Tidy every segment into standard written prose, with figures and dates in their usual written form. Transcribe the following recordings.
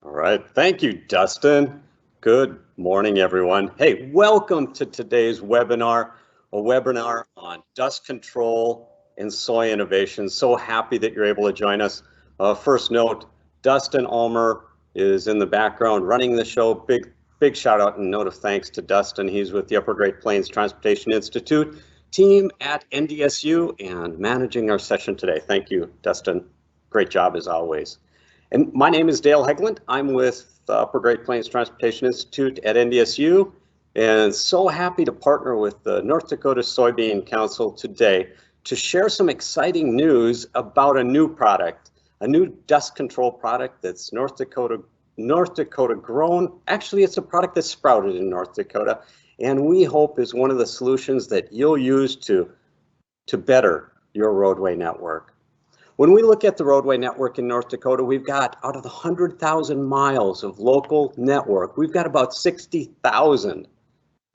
All right. Thank you, Dustin. Good morning, everyone. Hey, welcome to today's webinar, a webinar on dust control and soy innovation. So happy that you're able to join us. First note, Dustin Ulmer is in the background running the show. Big shout out and note of thanks to Dustin. He's with the Upper Great Plains Transportation Institute team at NDSU and managing our session today. Thank you, Dustin. Great job as always. And my name is Dale Hegland. I'm with the Upper Great Plains Transportation Institute at NDSU, and so happy to partner with the North Dakota Soybean Council today to share some exciting news about a new product, a new dust control product that's North Dakota grown. Actually, it's a product that's sprouted in North Dakota, and we hope is one of the solutions that you'll use to better your roadway network. When we look at the roadway network in North Dakota, we've got out of the 100,000 miles of local network, we've got about 60,000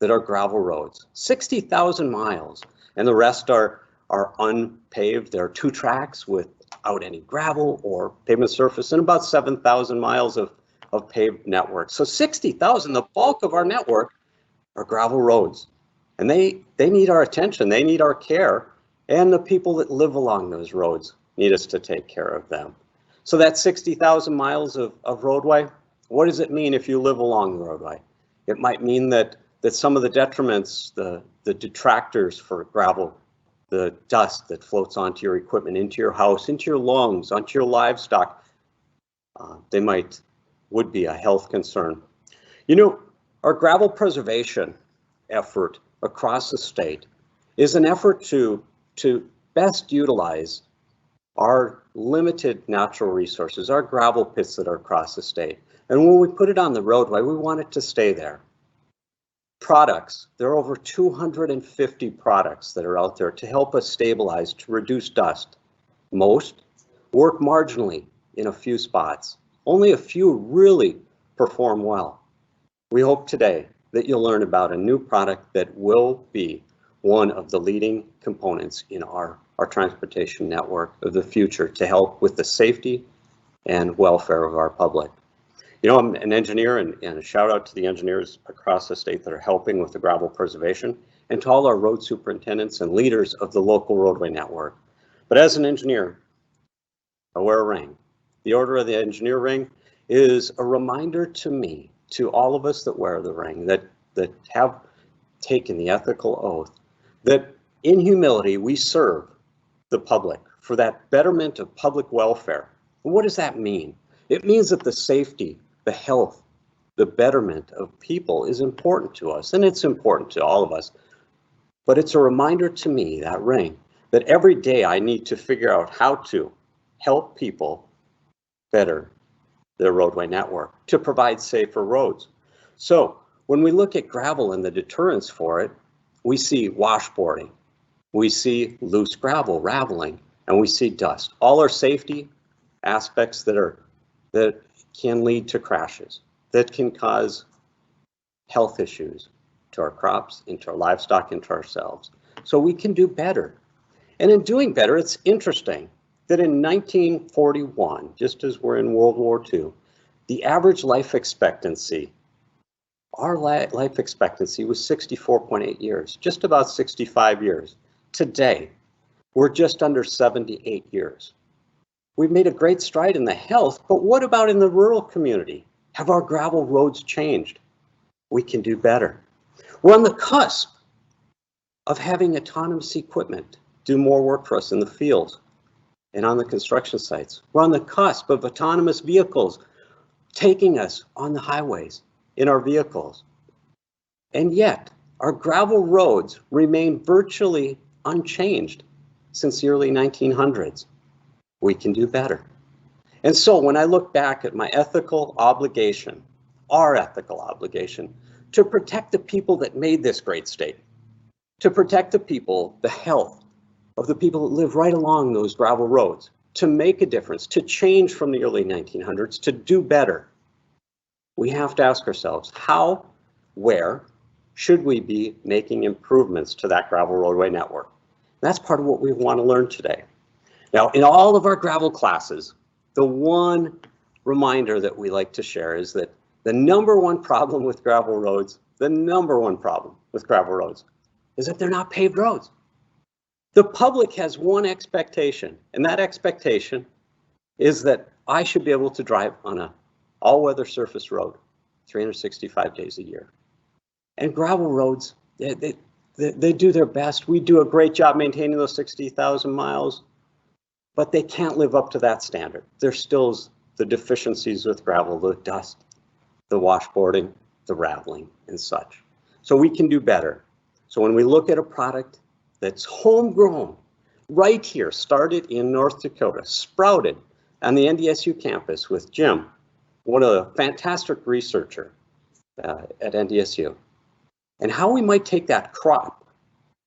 that are gravel roads, 60,000 miles, and the rest are unpaved. There are 2 tracks without any gravel or pavement surface, and about 7,000 miles of paved network. So 60,000, the bulk of our network are gravel roads, and they need our attention, they need our care, and the people that live along those roads need us to take care of them. So that 60,000 miles of roadway, what does it mean if you live along the roadway? It might mean that some of the detriments, the detractors for gravel, the dust that floats onto your equipment, into your house, into your lungs, onto your livestock, would be a health concern. You know, our gravel preservation effort across the state is an effort to best utilize our limited natural resources, our gravel pits that are across the state. And when we put it on the roadway, we want it to stay there. Products, there are over 250 products that are out there to help us stabilize, to reduce dust. Most work marginally in a few spots. Only a few really perform well. We hope today that you'll learn about a new product that will be one of the leading components in our transportation network of the future to help with the safety and welfare of our public. You know, I'm an engineer, and a shout out to the engineers across the state that are helping with the gravel preservation, and to all our road superintendents and leaders of the local roadway network. But as an engineer, I wear a ring. The Order of the Engineer ring is a reminder to me, to all of us that wear the ring, that have taken the ethical oath, that in humility we serve the public for that betterment of public welfare. And what does that mean? It means that the safety, the health, the betterment of people is important to us, and it's important to all of us. But it's a reminder to me, that ring, that every day I need to figure out how to help people better their roadway network, to provide safer roads. So when we look at gravel and the deterrence for it, we see washboarding, we see loose gravel, raveling, and we see dust. All are safety aspects that can lead to crashes, that can cause health issues to our crops, into our livestock, into ourselves. So we can do better. And in doing better, it's interesting that in 1941, just as we're in World War II, the average life expectancy, our life expectancy was 64.8 years, just about 65 years. Today, we're just under 78 years. We've made a great stride in the health, but what about in the rural community? Have our gravel roads changed? We can do better. We're on the cusp of having autonomous equipment do more work for us in the fields and on the construction sites. We're on the cusp of autonomous vehicles taking us on the highways in our vehicles. And yet, our gravel roads remain virtually unchanged since the early 1900s. We can do better. And so when I look back at my ethical obligation, our ethical obligation, to protect the people that made this great state, to protect the people, the health of the people that live right along those gravel roads, to make a difference, to change from the early 1900s, to do better, we have to ask ourselves, how, where should we be making improvements to that gravel roadway network? That's part of what we want to learn today. Now, in all of our gravel classes, the one reminder that we like to share is that the number one problem with gravel roads, is that they're not paved roads. The public has one expectation, and that expectation is that I should be able to drive on an all-weather surface road 365 days a year. And gravel roads, they do their best. We do a great job maintaining those 60,000 miles, but they can't live up to that standard. There's still the deficiencies with gravel, the dust, the washboarding, the rattling, and such. So we can do better. So when we look at a product that's homegrown, right here, started in North Dakota, sprouted on the NDSU campus with Jim, one of the fantastic researcher at NDSU, and how we might take that crop,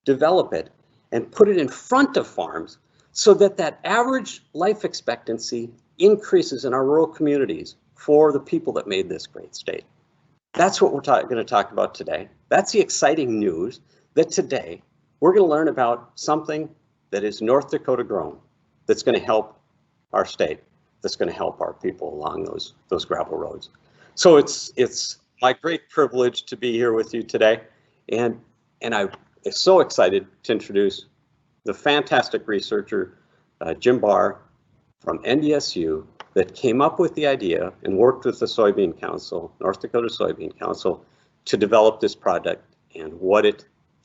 develop it, and put it in front of farms so that that average life expectancy increases in our rural communities for the people that made this great state. That's what we're going to talk about today. That's the exciting news, that today we're going to learn about something that is North Dakota grown, that's going to help our state, that's going to help our people along those gravel roads. So it's my great privilege to be here with you today, and I'm so excited to introduce the fantastic researcher, Jim Barr from NDSU, that came up with the idea and worked with the Soybean Council, North Dakota Soybean Council, to develop this product and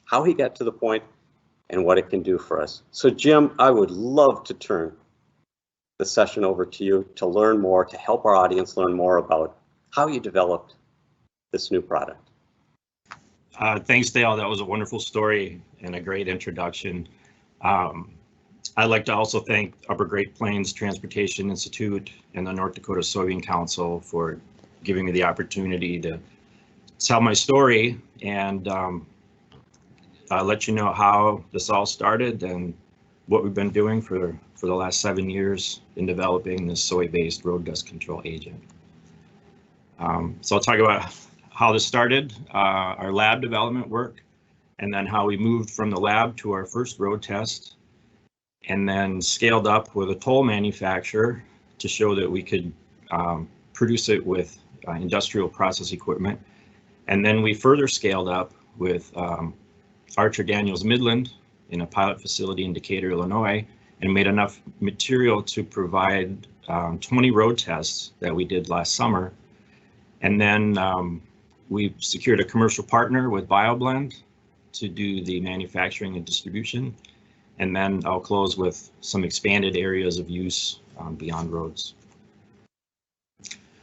how he got to the point and what it can do for us. So Jim, I would love to turn the session over to you to learn more, to help our audience learn more about how you developed this new product. Thanks, Dale. That was a wonderful story and a great introduction. I'd like to also thank Upper Great Plains Transportation Institute and the North Dakota Soybean Council for giving me the opportunity to tell my story and let you know how this all started and what we've been doing for the last 7 years in developing this soy-based road dust control agent. So I'll talk about how this started, our lab development work, and then how we moved from the lab to our first road test, and then scaled up with a toll manufacturer to show that we could produce it with industrial process equipment. And then we further scaled up with Archer Daniels Midland in a pilot facility in Decatur, Illinois, and made enough material to provide 20 road tests that we did last summer. And then we secured a commercial partner with BioBlend to do the manufacturing and distribution. And then I'll close with some expanded areas of use beyond roads.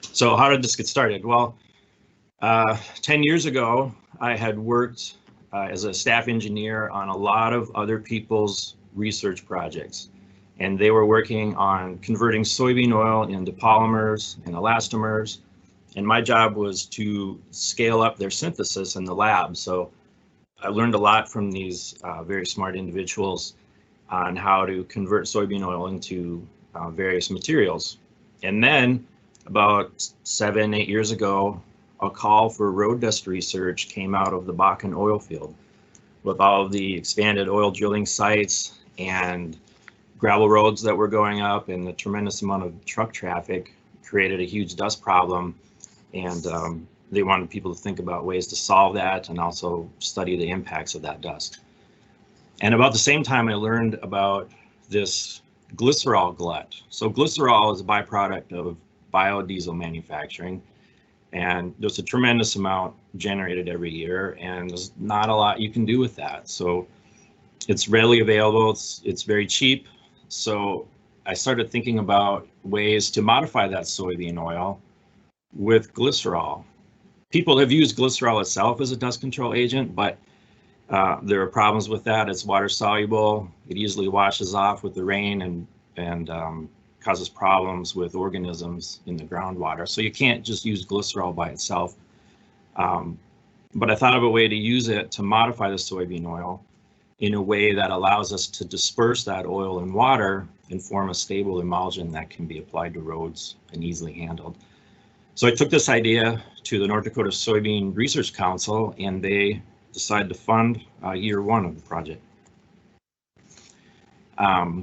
So how did this get started? Well, 10 years ago, I had worked as a staff engineer on a lot of other people's research projects. And they were working on converting soybean oil into polymers and elastomers. And my job was to scale up their synthesis in the lab. So I learned a lot from these very smart individuals on how to convert soybean oil into various materials. And then about 7, 8 years ago, a call for road dust research came out of the Bakken oil field with all of the expanded oil drilling sites and gravel roads that were going up, and the tremendous amount of truck traffic created a huge dust problem. And they wanted people to think about ways to solve that and also study the impacts of that dust. And about the same time, I learned about this glycerol glut. So glycerol is a byproduct of biodiesel manufacturing, and there's a tremendous amount generated every year, and there's not a lot you can do with that. So it's readily available, it's very cheap. So I started thinking about ways to modify that soybean oil with glycerol. People have used glycerol itself as a dust control agent, but there are problems with that. It's water soluble. It easily washes off with the rain and causes problems with organisms in the groundwater. So you can't just use glycerol by itself. But I thought of a way to use it to modify the soybean oil in a way that allows us to disperse that oil in water and form a stable emulsion that can be applied to roads and easily handled. So I took this idea to the North Dakota Soybean Research Council, and they decided to fund year 1 of the project.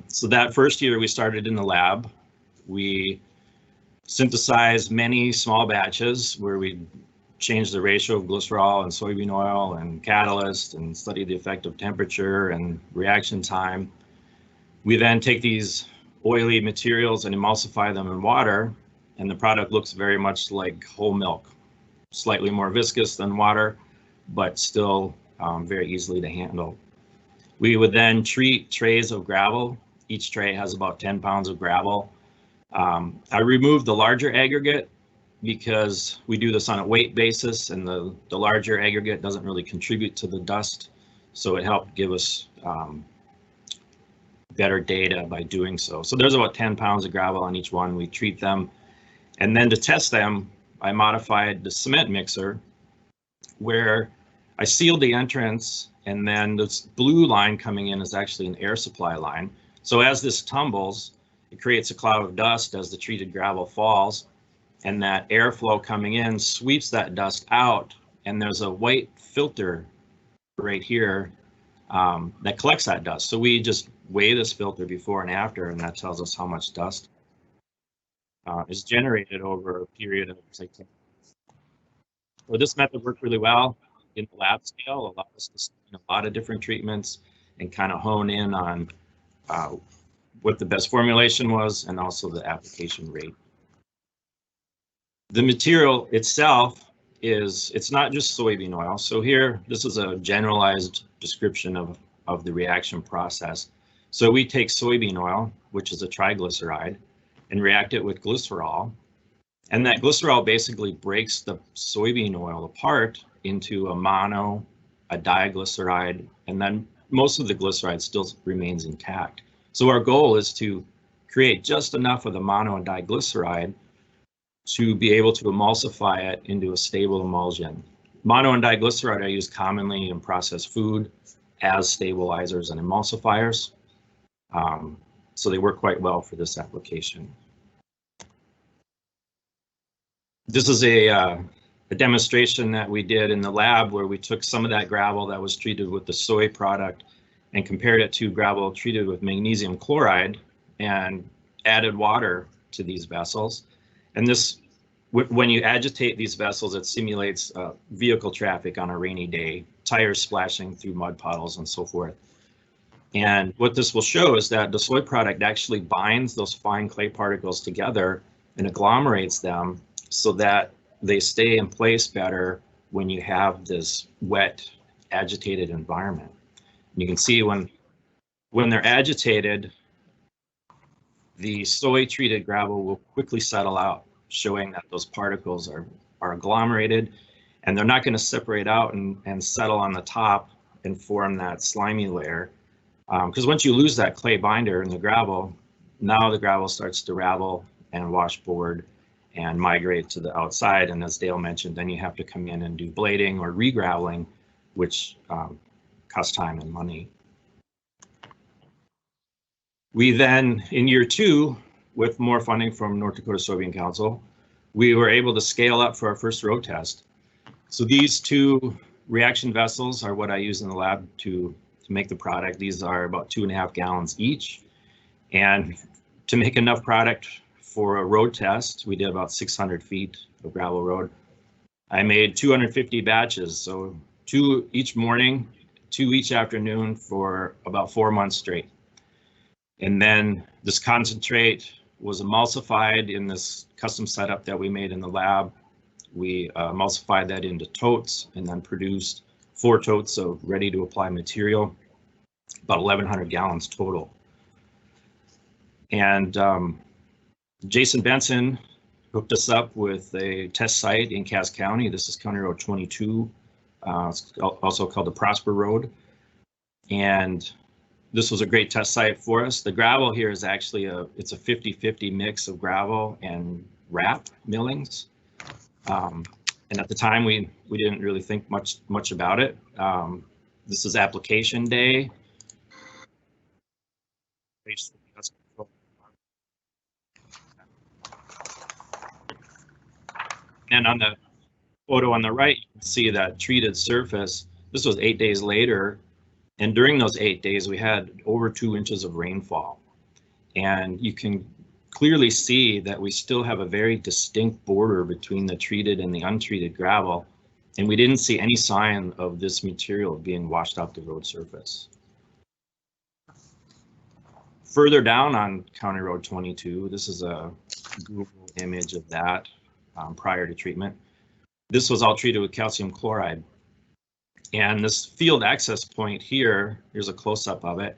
So that first year we started in the lab. We synthesize many small batches where we change the ratio of glycerol and soybean oil and catalyst and study the effect of temperature and reaction time. We then take these oily materials and emulsify them in water, and the product looks very much like whole milk, slightly more viscous than water, but still very easily to handle. We would then treat trays of gravel. Each tray has about 10 pounds of gravel. I removed the larger aggregate because we do this on a weight basis, and the larger aggregate doesn't really contribute to the dust. So it helped give us better data by doing so. So there's about 10 pounds of gravel on each one. We treat them. And then to test them, I modified the cement mixer where I sealed the entrance, and then this blue line coming in is actually an air supply line. So as this tumbles, it creates a cloud of dust as the treated gravel falls, and that airflow coming in sweeps that dust out, and there's a white filter right here that collects that dust. So we just weigh this filter before and after, and that tells us how much dust is generated over a period of, say, 10 minutes. So this method worked really well in the lab scale, allowed us to see a lot of different treatments and kind of hone in on what the best formulation was and also the application rate. The material itself it's not just soybean oil. So here, this is a generalized description of the reaction process. So we take soybean oil, which is a triglyceride, and react it with glycerol. And that glycerol basically breaks the soybean oil apart into a mono, a diglyceride, and then most of the glyceride still remains intact. So our goal is to create just enough of the mono and diglyceride to be able to emulsify it into a stable emulsion. Mono and diglyceride are used commonly in processed food as stabilizers and emulsifiers. So they work quite well for this application. This is a demonstration that we did in the lab where we took some of that gravel that was treated with the soy product and compared it to gravel treated with magnesium chloride and added water to these vessels. And this, when you agitate these vessels, it simulates vehicle traffic on a rainy day, tires splashing through mud puddles and so forth. And what this will show is that the soy product actually binds those fine clay particles together and agglomerates them so that they stay in place better when you have this wet, agitated environment. And you can see when they're agitated, the soy treated gravel will quickly settle out, showing that those particles are agglomerated, and they're not going to separate out and settle on the top and form that slimy layer. Because once you lose that clay binder in the gravel, now the gravel starts to ravel and washboard and migrate to the outside. And as Dale mentioned, then you have to come in and do blading or regraveling, which costs time and money. We then, in year 2, with more funding from North Dakota Soybean Council, we were able to scale up for our first road test. So these 2 reaction vessels are what I use in the lab to make the product. These are about 2.5 gallons each. And to make enough product for a road test, we did about 600 feet of gravel road. I made 250 batches, so 2 each morning, 2 each afternoon for about 4 months straight. And then this concentrate was emulsified in this custom setup that we made in the lab. We emulsified that into totes and then produced 4 totes of ready to apply material, about 1,100 gallons total. And Jason Benson hooked us up with a test site in Cass County. This is County Road 22. It's also called the Prosper Road. And this was a great test site for us. The gravel here is actually it's a 50-50 mix of gravel and wrap millings. And at the time, we didn't really think much about it. This is application day. And on the photo on the right, you can see that treated surface. This was 8 days later. And during those 8 days, we had over 2 inches of rainfall. And you can clearly see that we still have a very distinct border between the treated and the untreated gravel, and we didn't see any sign of this material being washed off the road surface. Further down on County Road 22, this is a Google image of that prior to treatment. This was all treated with calcium chloride. And this field access point here, here's a close-up of it.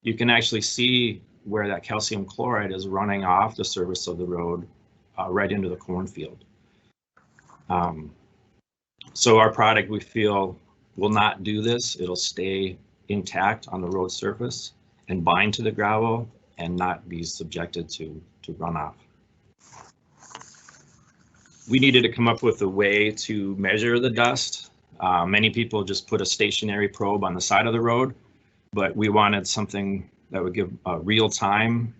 You can actually see where that calcium chloride is running off the surface of the road right into the cornfield. So our product, we feel, will not do this. It'll stay intact on the road surface and bind to the gravel and not be subjected to runoff. We needed to come up with a way to measure the dust. Many people just put a stationary probe on the side of the road, but we wanted something that would give a real-time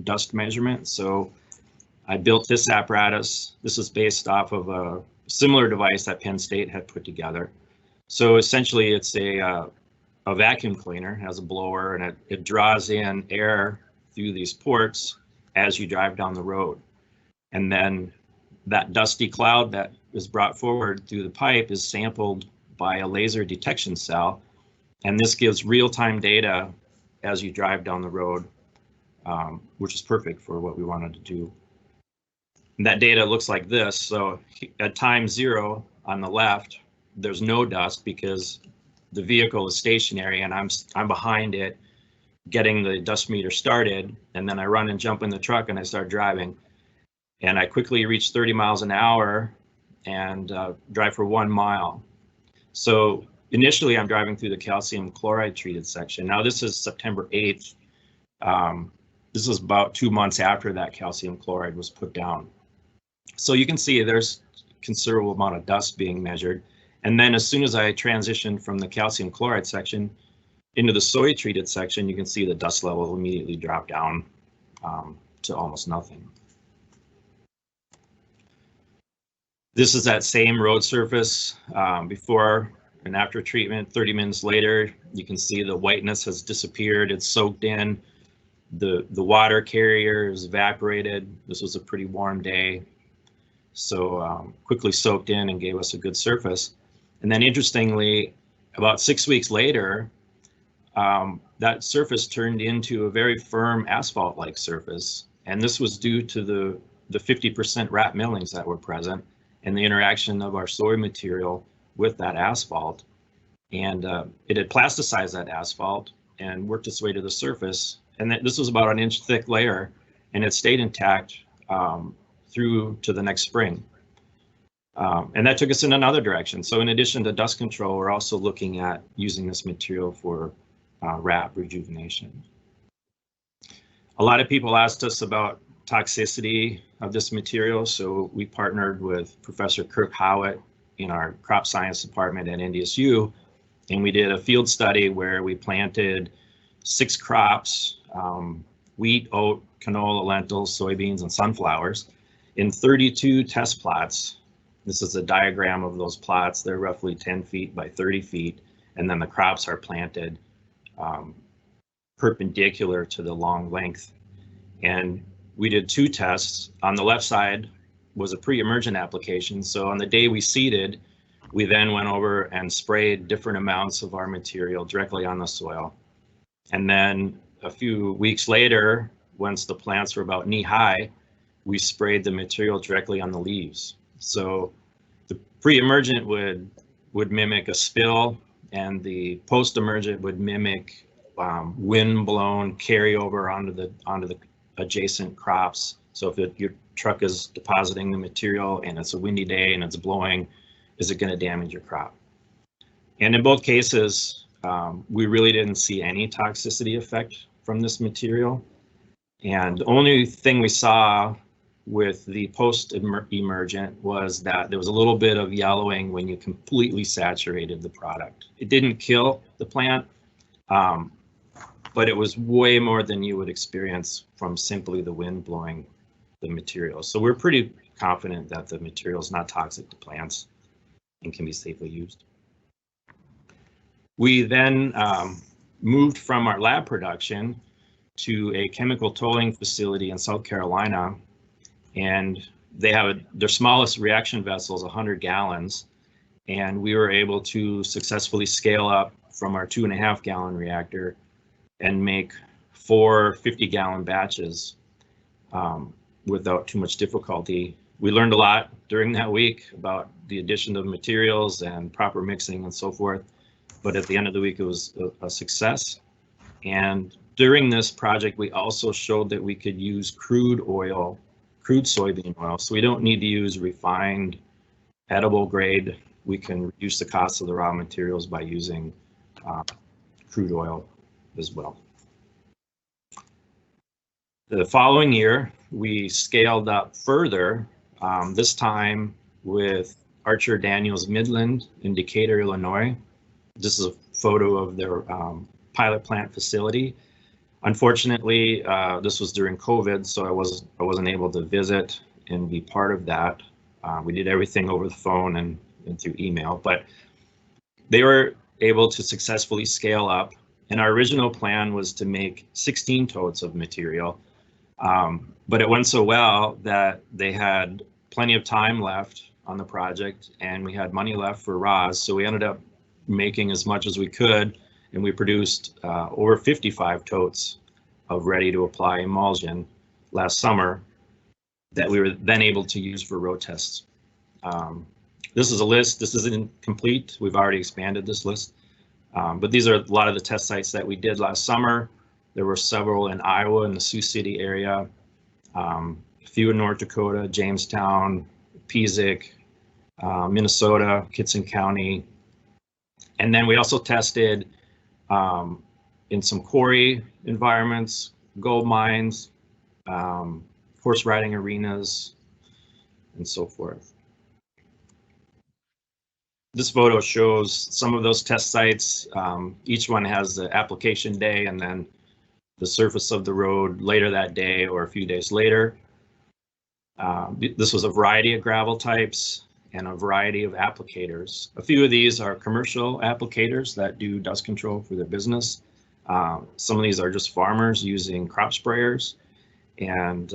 dust measurement. So I built this apparatus. This is based off of a similar device that Penn State had put together. So essentially it's a vacuum cleaner, has a blower, and it draws in air through these ports as you drive down the road. And then that dusty cloud that is brought forward through the pipe is sampled by a laser detection cell. And this gives real-time data as you drive down the road, which is perfect for what we wanted to do. And that data looks like this. So at time 0 on the left, there's no dust because the vehicle is stationary and I'm behind it getting the dust meter started, and then I run and jump in the truck and I start driving. And I quickly reach 30 miles an hour and drive for 1 mile. So initially I'm driving through the calcium chloride treated section. Now this is September 8th. This is about 2 months after that calcium chloride was put down. So you can see there's a considerable amount of dust being measured. And then as soon as I transition from the calcium chloride section into the soy treated section, you can see the dust level immediately drop down to almost nothing. This is that same road surface before and after treatment. 30 minutes later, you can see the whiteness has disappeared. It's soaked in. The water carrier is evaporated. This was a pretty warm day. So quickly soaked in and gave us a good surface. And then interestingly, about 6 weeks later, that surface turned into a very firm asphalt-like surface. And this was due to the 50% wrap millings that were present and the interaction of our soy material with that asphalt. And it had plasticized that asphalt and worked its way to the surface. And this was about an inch thick layer, and it stayed intact through to the next spring. And that took us in another direction. So in addition to dust control, we're also looking at using this material for wrap rejuvenation. A lot of people asked us about toxicity of this material, so we partnered with Professor Kirk Howitt in our crop science department at NDSU, and we did a field study where we planted 6 crops, wheat, oat, canola, lentils, soybeans, and sunflowers in 32 test plots. This is a diagram of those plots. They're roughly 10 feet by 30 feet, and then the crops are planted perpendicular to the long length. And we did 2 tests. On the left side was a pre-emergent application. So on the day we seeded, we then went over and sprayed different amounts of our material directly on the soil. And then a few weeks later, once the plants were about knee high, we sprayed the material directly on the leaves. So the pre-emergent would mimic a spill, and the post-emergent would mimic wind-blown carryover onto the adjacent crops. So if your truck is depositing the material and it's a windy day and it's blowing, is it going to damage your crop? And in both cases, we really didn't see any toxicity effect from this material. And the only thing we saw with the post-emergent was that there was a little bit of yellowing when you completely saturated the product. It didn't kill the plant, but it was way more than you would experience from simply the wind blowing the material. So we're pretty confident that the material is not toxic to plants and can be safely used. We then moved from our lab production to a chemical tolling facility in South Carolina, and they have their smallest reaction vessel is 100 gallons, and we were able to successfully scale up from our 2.5 gallon reactor and make 4 50-gallon batches without too much difficulty. We learned a lot during that week about the addition of materials and proper mixing and so forth, but at the end of the week it was a success. And during this project we also showed that we could use crude soybean oil, so we don't need to use refined edible grade. We can reduce the cost of the raw materials by using crude oil as well. The following year, we scaled up further, this time with Archer Daniels Midland in Decatur, Illinois. This is a photo of their pilot plant facility. Unfortunately, this was during COVID, so I wasn't able to visit and be part of that. We did everything over the phone and through email, but they were able to successfully scale up. And our original plan was to make 16 totes of material, but it went so well that they had plenty of time left on the project and we had money left for raws. So we ended up making as much as we could, and we produced over 55 totes of ready to apply emulsion last summer that we were then able to use for road tests. This is a list. This isn't complete. We've already expanded this list, but these are a lot of the test sites that we did last summer. There were several in Iowa in the Sioux City area, a few in North Dakota, Jamestown, Peasic, Minnesota, Kitson County. And then we also tested in some quarry environments, gold mines, horse riding arenas, and so forth. This photo shows some of those test sites. Each one has the application day and then the surface of the road later that day or a few days later. This was a variety of gravel types and a variety of applicators. A few of these are commercial applicators that do dust control for their business. Some of these are just farmers using crop sprayers. And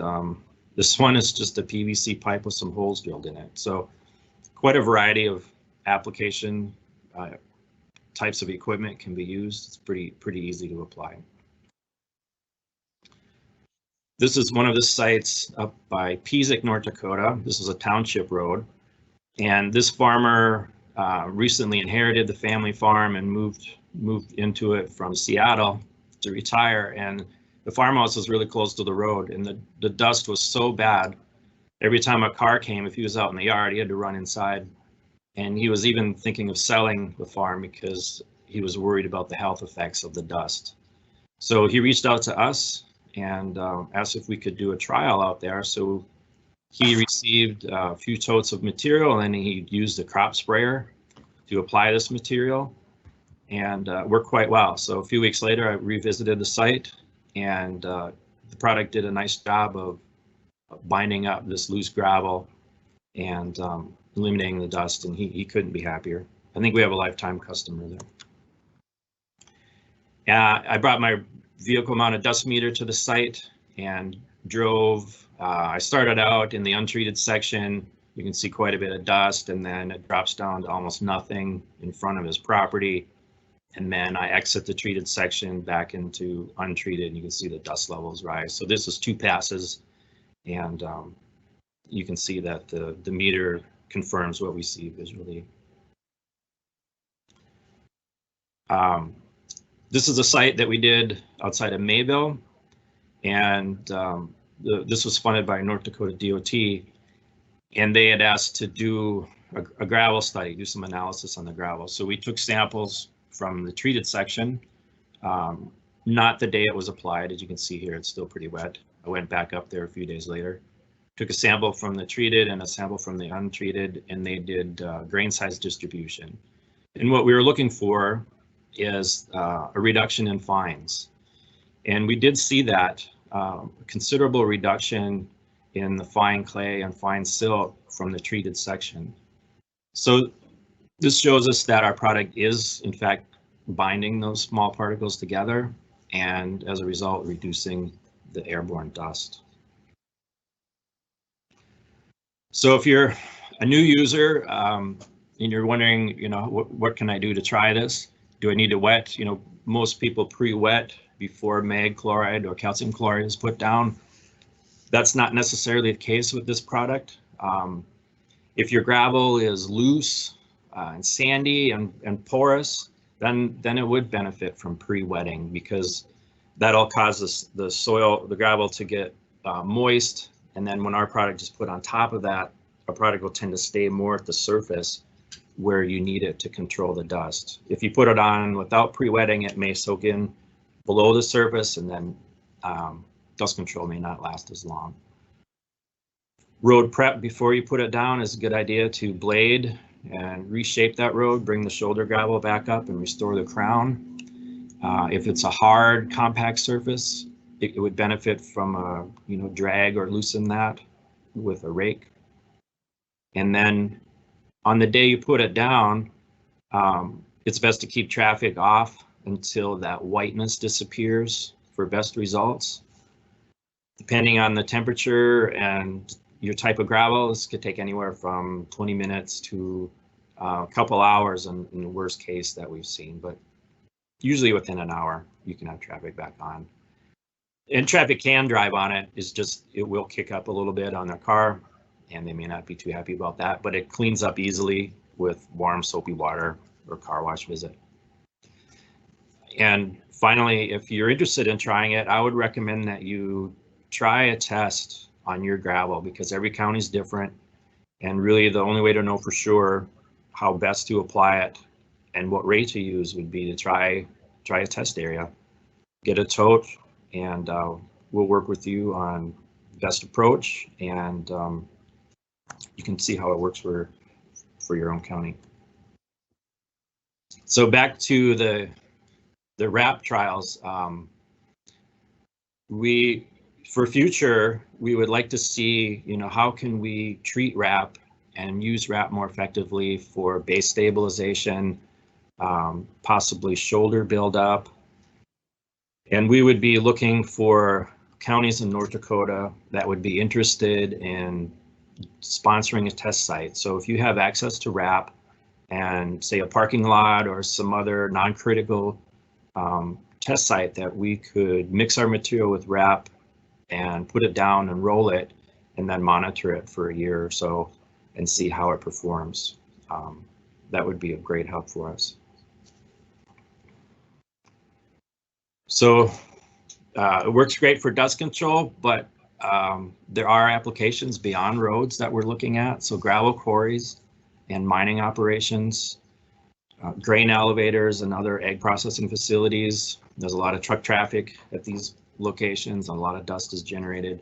this one is just a PVC pipe with some holes drilled in it. So quite a variety of application types of equipment can be used. It's pretty easy to apply. This is one of the sites up by Peasic, North Dakota. This is a township road. And this farmer recently inherited the family farm and moved into it from Seattle to retire. And the farmhouse was really close to the road, and the dust was so bad. Every time a car came, if he was out in the yard, he had to run inside. And he was even thinking of selling the farm because he was worried about the health effects of the dust. So he reached out to us and asked if we could do a trial out there. So he received a few totes of material, and he used a crop sprayer to apply this material, and worked quite well. So a few weeks later, I revisited the site, and the product did a nice job of binding up this loose gravel and eliminating the dust, and he couldn't be happier. I think we have a lifetime customer there. I brought my vehicle mounted dust meter to the site and drove. I started out in the untreated section. You can see quite a bit of dust, and then it drops down to almost nothing in front of his property. And then I exit the treated section back into untreated, and you can see the dust levels rise. So this is 2 passes, and you can see that the meter confirms what we see visually. This is a site that we did outside of Mayville, and this was funded by North Dakota DOT, and they had asked to do a gravel study, do some analysis on the gravel. So we took samples from the treated section, not the day it was applied. As you can see here, it's still pretty wet. I went back up there a few days later, took a sample from the treated and a sample from the untreated, and they did grain size distribution. And what we were looking for is a reduction in fines. And we did see that considerable reduction in the fine clay and fine silt from the treated section. So this shows us that our product is in fact binding those small particles together. and as a result, reducing the airborne dust. So if you're a new user and you're wondering, what can I do to try this? Do I need to wet? Most people pre-wet before mag chloride or calcium chloride is put down. That's not necessarily the case with this product. If your gravel is loose and sandy and porous, then it would benefit from pre-wetting, because that'll cause the gravel to get moist. And then when our product is put on top of that, our product will tend to stay more at the surface where you need it to control the dust. If you put it on without pre-wetting, it may soak in below the surface, and then dust control may not last as long. Road prep before you put it down is a good idea, to blade and reshape that road, bring the shoulder gravel back up and restore the crown. If it's a hard, compact surface, it would benefit from a drag or loosen that with a rake. And then on the day you put it down, it's best to keep traffic off until that whiteness disappears for best results. Depending on the temperature and your type of gravel, this could take anywhere from 20 minutes to a couple hours in the worst case that we've seen, but usually within an hour you can have traffic back on. And traffic can drive on it, it will kick up a little bit on their car, and they may not be too happy about that, but it cleans up easily with warm soapy water or car wash visit. And finally, if you're interested in trying it, I would recommend that you try a test on your gravel, because every county is different, and really the only way to know for sure how best to apply it and what rate to use would be to try a test area, get a tote, and we'll work with you on best approach, and you can see how it works for your own county. So back to the RAP trials. For future, we would like to see, how can we treat RAP and use RAP more effectively for base stabilization, possibly shoulder buildup. And we would be looking for counties in North Dakota that would be interested in sponsoring a test site. So if you have access to RAP and say a parking lot or some other non-critical test site that we could mix our material with RAP and put it down and roll it, and then monitor it for a year or so and see how it performs. That would be a great help for us. So it works great for dust control, but there are applications beyond roads that we're looking at. So gravel quarries and mining operations, grain elevators and other egg processing facilities. There's a lot of truck traffic at these locations, and a lot of dust is generated.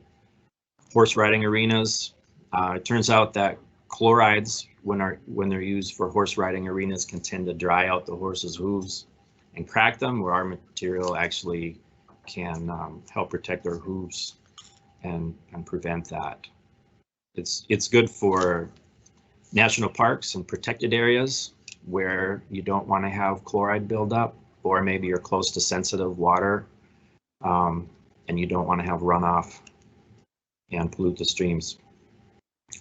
Horse riding arenas. It turns out that chlorides, when they're used for horse riding arenas, can tend to dry out the horse's hooves and crack them, where our material actually can help protect their hooves and prevent that. It's good for national parks and protected areas where you don't want to have chloride buildup, or maybe you're close to sensitive water and you don't want to have runoff and pollute the streams.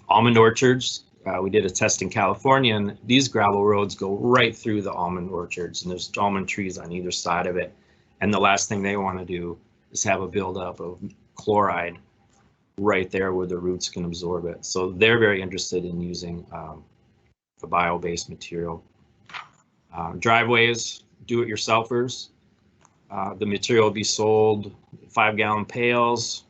Almond orchards, we did a test in California, and these gravel roads go right through the almond orchards, and there's almond trees on either side of it. And the last thing they want to do is have a buildup of chloride right there where the roots can absorb it. So they're very interested in using the bio-based material. Driveways, do-it-yourselfers. The material will be sold 5-gallon pails.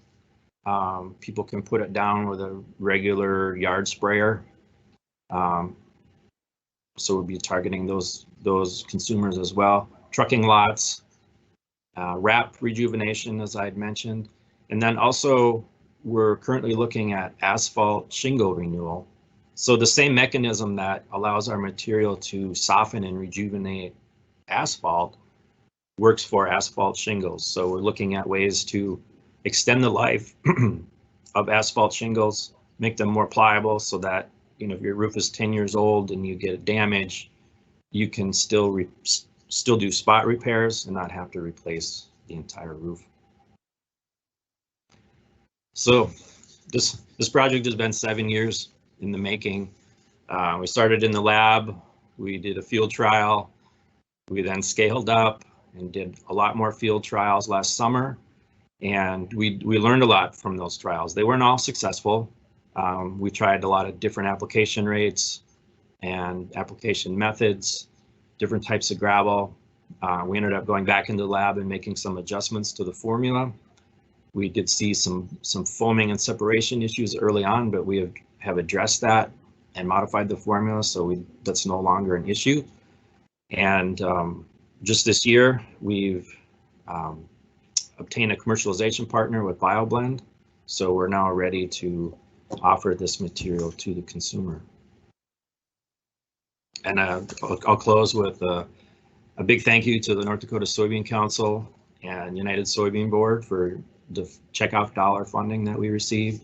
People can put it down with a regular yard sprayer. So we'll be targeting those consumers as well. Trucking lots, RAP rejuvenation, as I'd mentioned. And then also we're currently looking at asphalt shingle renewal. So the same mechanism that allows our material to soften and rejuvenate asphalt works for asphalt shingles. So we're looking at ways to extend the life of asphalt shingles, make them more pliable, so that if your roof is 10 years old and you get damage, you can still do spot repairs and not have to replace the entire roof. So this project has been 7 years in the making. We started in the lab, we did a field trial, we then scaled up and did a lot more field trials last summer, and we learned a lot from those trials. They weren't all successful. We tried a lot of different application rates and application methods, different types of gravel. We ended up going back into the lab and making some adjustments to the formula. We did see some foaming and separation issues early on, but we have addressed that and modified the formula, so that's no longer an issue. And just this year, we've obtained a commercialization partner with BioBlend, so we're now ready to offer this material to the consumer. And I'll close with a big thank you to the North Dakota Soybean Council and United Soybean Board for the checkoff dollar funding that we received,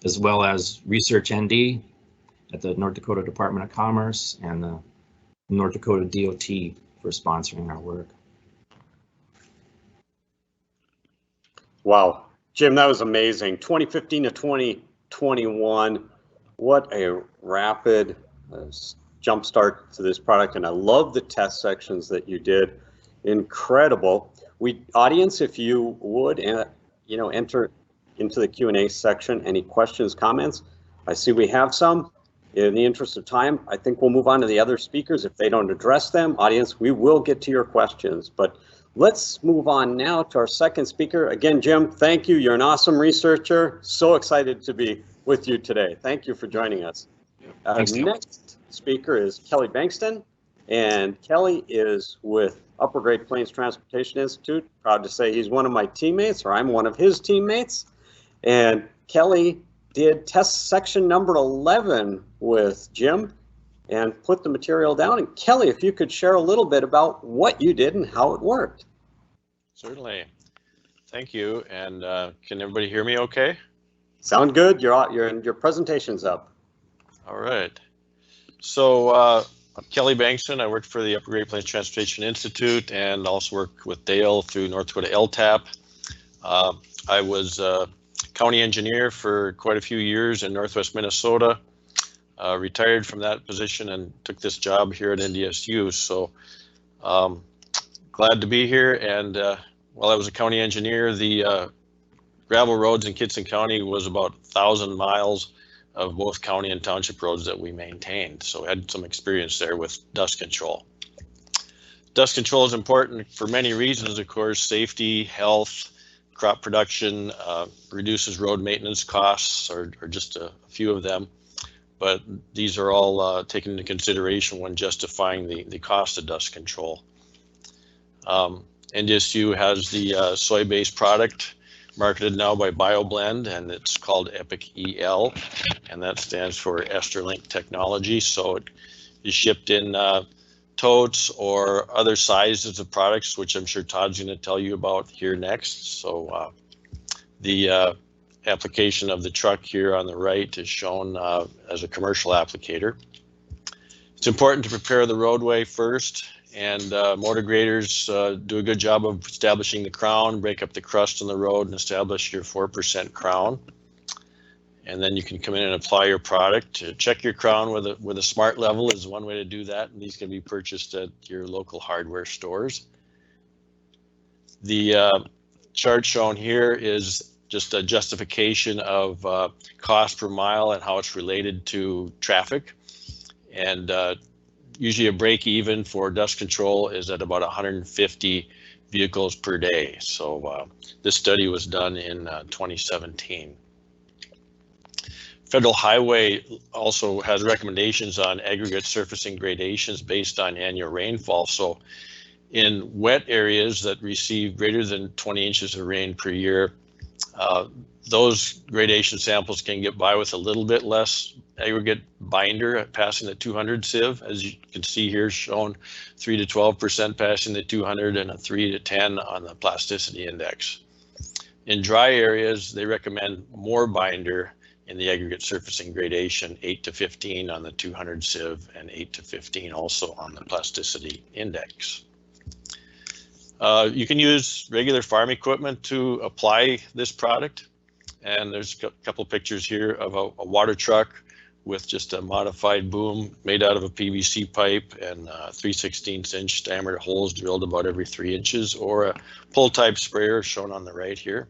as well as Research ND at the North Dakota Department of Commerce and the North Dakota DOT for sponsoring our work. Wow, Jim, that was amazing. 2015 to 2021, what a rapid jump start to this product, and I love the test sections that you did. Incredible. Audience, if you would, enter into the Q&A section any questions, comments. I see we have some. In the interest of time, I think we'll move on to the other speakers. If they don't address them, audience, we will get to your questions. But let's move on now to our second speaker. Again, Jim, thank you. You're an awesome researcher. So excited to be with you today. Thank you for joining us. Thanks, next speaker is Kelly Bankston, and Kelly is with Upper Great Plains Transportation Institute. Proud to say he's one of my teammates, or I'm one of his teammates. And Kelly did test section number 11 with Jim and put the material down. And Kelly, if you could share a little bit about what you did and how it worked. Certainly. Thank you. And can everybody hear me okay? Sound good? Your presentation's up. All right. So I'm Kelly Bankston. I work for the Upper Great Plains Transportation Institute and also work with Dale through North Dakota LTAP. I was county engineer for quite a few years in Northwest Minnesota, retired from that position and took this job here at NDSU. So glad to be here. And while I was a county engineer, the gravel roads in Kitson County was about 1,000 miles of both county and township roads that we maintained. So I had some experience there with dust control. Dust control is important for many reasons, of course: safety, health, crop production, reduces road maintenance costs, or just a few of them. But these are all taken into consideration when justifying the cost of dust control. NDSU has the soy-based product marketed now by BioBlend, and it's called Epic EL, and that stands for Esterlink technology. So it is shipped in totes or other sizes of products, which I'm sure Todd's going to tell you about here next. So the application of the truck here on the right is shown as a commercial applicator. It's important to prepare the roadway first, and motor graders do a good job of establishing the crown, break up the crust on the road, and establish your 4% crown. And then you can come in and apply your product. Check your crown with a smart level is one way to do that, and these can be purchased at your local hardware stores. The chart shown here is just a justification of cost per mile and how it's related to traffic. And usually a break even for dust control is at about 150 vehicles per day. So this study was done in 2017. Federal Highway also has recommendations on aggregate surfacing gradations based on annual rainfall. So in wet areas that receive greater than 20 inches of rain per year, those gradation samples can get by with a little bit less aggregate binder passing the 200 sieve. As you can see here shown, 3 to 12% passing the 200 and a 3 to 10 on the plasticity index. In dry areas, they recommend more binder in the aggregate surfacing gradation, 8 to 15 on the 200 sieve and 8 to 15 also on the plasticity index. You can use regular farm equipment to apply this product. And there's a couple pictures here of a water truck with just a modified boom made out of a PVC pipe and 3/16" diameter holes drilled about every 3 inches, or a pull type sprayer shown on the right here.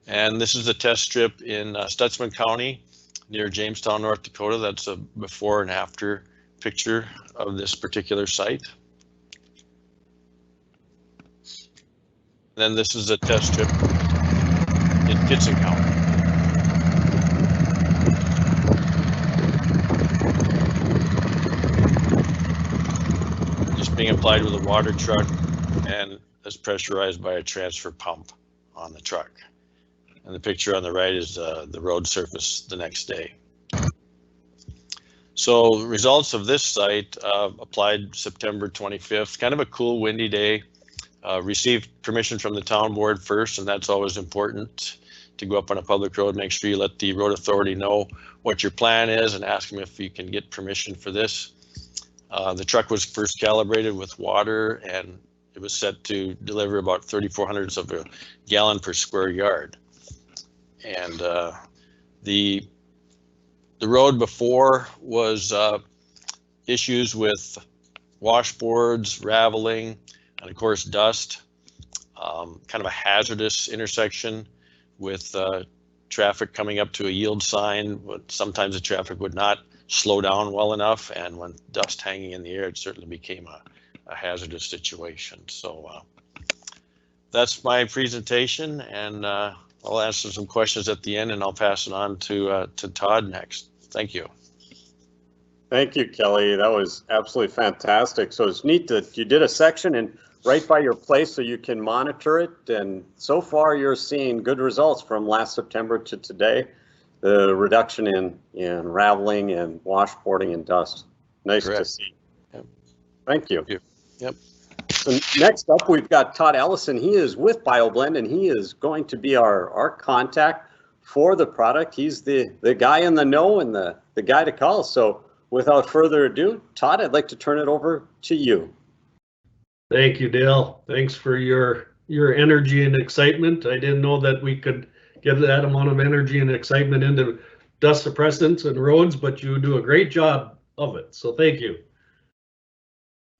And this is a test strip in Stutzman County near Jamestown, North Dakota. That's a before and after picture of this particular site. Then this is a test strip in Kitson County. Just being applied with a water truck and is pressurized by a transfer pump on the truck. And the picture on the right is the road surface the next day. So results of this site applied September 25th, kind of a cool windy day. Received permission from the town board first, and that's always important to go up on a public road. Make sure you let the road authority know what your plan is and ask them if you can get permission for this. The truck was first calibrated with water, and it was set to deliver about 3,400 of a gallon per square yard. And the road before was issues with washboards, raveling, and of course dust. Kind of a hazardous intersection with traffic coming up to a yield sign, but sometimes the traffic would not slow down well enough, and when dust hanging in the air, it certainly became a hazardous situation. So that's my presentation, and I'll answer some questions at the end, and I'll pass it on to Todd next. Thank you. Thank you, Kelly. That was absolutely fantastic. So it's neat that you did a section and right by your place so you can monitor it. And so far you're seeing good results from last September to today. The reduction in raveling and washboarding and dust. Nice Correct. To see. Yep. Thank you. Yep. So next up, we've got Todd Ellison. He is with BioBlend, and he is going to be our contact for the product. He's the guy in the know and the guy to call. So without further ado, Todd, I'd like to turn it over to you. Thank you, Dale. Thanks for your energy and excitement. I didn't know that we could get that amount of energy and excitement into dust suppressants and roads, but you do a great job of it. So thank you.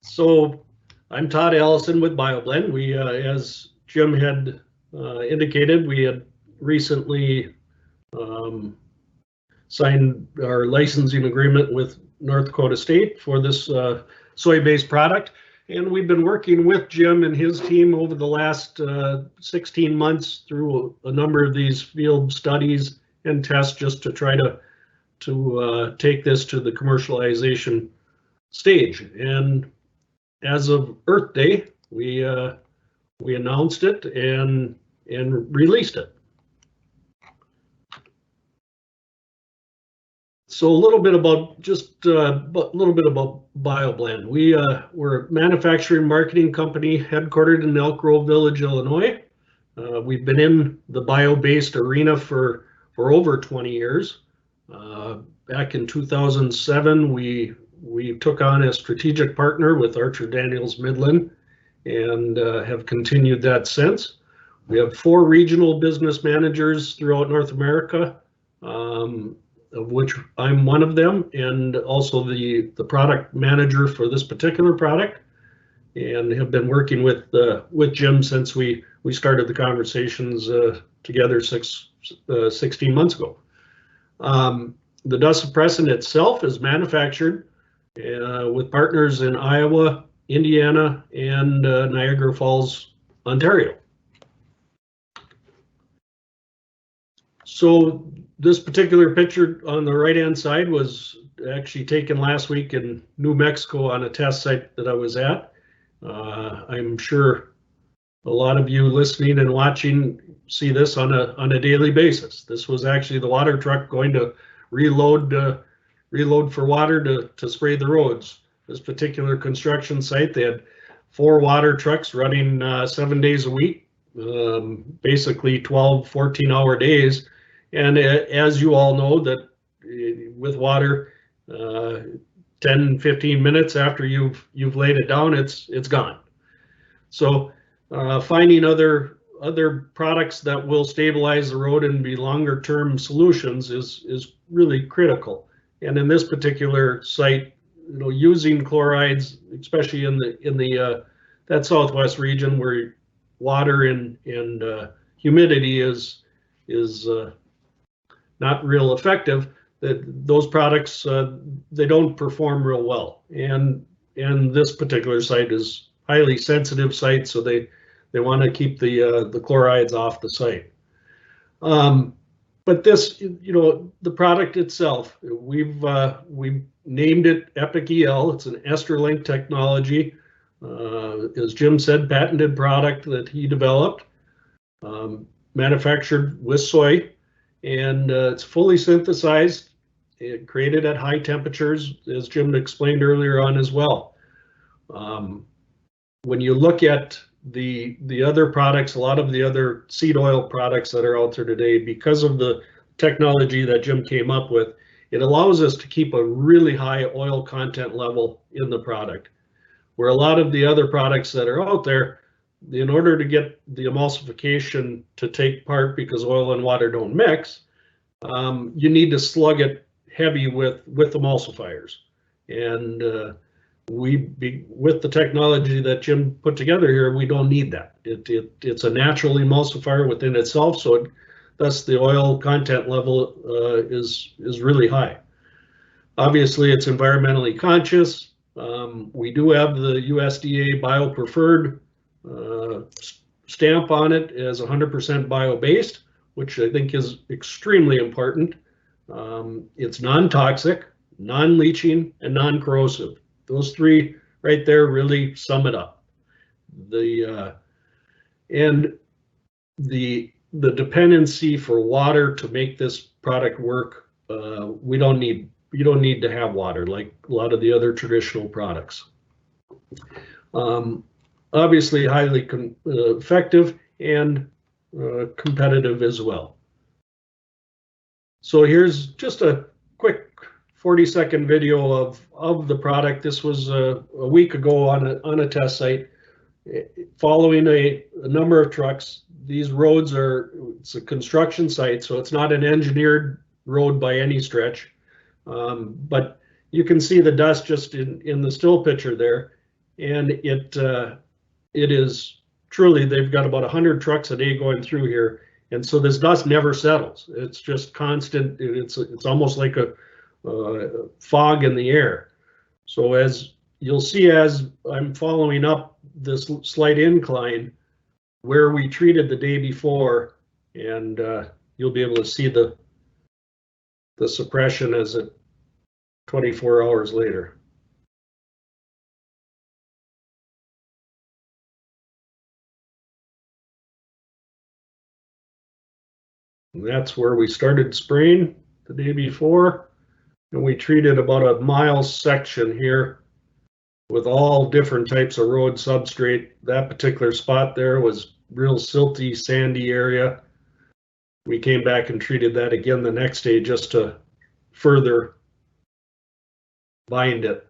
So I'm Todd Ellison with BioBlend. We, as Jim had indicated, we had recently signed our licensing agreement with North Dakota State for this soy-based product. And we've been working with Jim and his team over the last 16 months through a number of these field studies and tests just to try to take this to the commercialization stage. And as of Earth Day, we announced it and released it. So a little bit about BioBlend. We're a manufacturing marketing company headquartered in Elk Grove Village, Illinois. We've been in the bio-based arena for over 20 years. Back in 2007, we took on a strategic partner with Archer Daniels Midland and have continued that since. We have 4 regional business managers throughout North America, of which I'm one of them, and also the product manager for this particular product, and have been working with Jim since we started the conversations together 16 months ago. The dust suppressant itself is manufactured with partners in Iowa, Indiana, and Niagara Falls, Ontario. So this particular picture on the right-hand side was actually taken last week in New Mexico on a test site that I was at. I'm sure a lot of you listening and watching see this on a daily basis. This was actually the water truck going to reload for water to spray the roads. This particular construction site, they had 4 water trucks running 7 days a week, basically 12, 14-hour days. And as you all know, that with water, 10, 15 minutes after you've laid it down, it's gone. So finding other products that will stabilize the road and be longer term solutions is really critical. And in this particular site, using chlorides, especially in the that southwest region where water and humidity is not real effective, that those products they don't perform real well. And this particular site is highly sensitive site, so they want to keep the chlorides off the site. But this, the product itself, we've named it Epic EL. It's an ester-linked technology. As Jim said, patented product that he developed, manufactured with soy, and it's fully synthesized, created at high temperatures, as Jim explained earlier on as well. When you look at the other products, a lot of the other seed oil products that are out there today, because of the technology that Jim came up with, it allows us to keep a really high oil content level in the product. Where a lot of the other products that are out there, in order to get the emulsification to take part, because oil and water don't mix, you need to slug it heavy with emulsifiers. And with the technology that Jim put together here, we don't need that. It's a natural emulsifier within itself, so thus the oil content level is really high. Obviously, it's environmentally conscious. We do have the USDA bio-preferred stamp on it as 100% bio-based, which I think is extremely important. It's non-toxic, non-leaching, and non-corrosive. Those three right there really sum it up. The dependency for water to make this product work, you don't need to have water like a lot of the other traditional products. Obviously highly effective and competitive as well. So here's just a quick 40-second video of the product. This was a week ago on a test site, following a number of trucks. These roads it's a construction site, so it's not an engineered road by any stretch. But you can see the dust just in the still picture there, and it is truly, they've got about 100 trucks a day going through here, and so this dust never settles. It's just constant. It's almost like a fog in the air. So as you'll see, as I'm following up this slight incline where we treated the day before, and you'll be able to see the suppression as it 24 hours later. And that's where we started spraying the day before. And we treated about a mile section here with all different types of road substrate. That particular spot there was real silty, sandy area. We came back and treated that again the next day just to further bind it.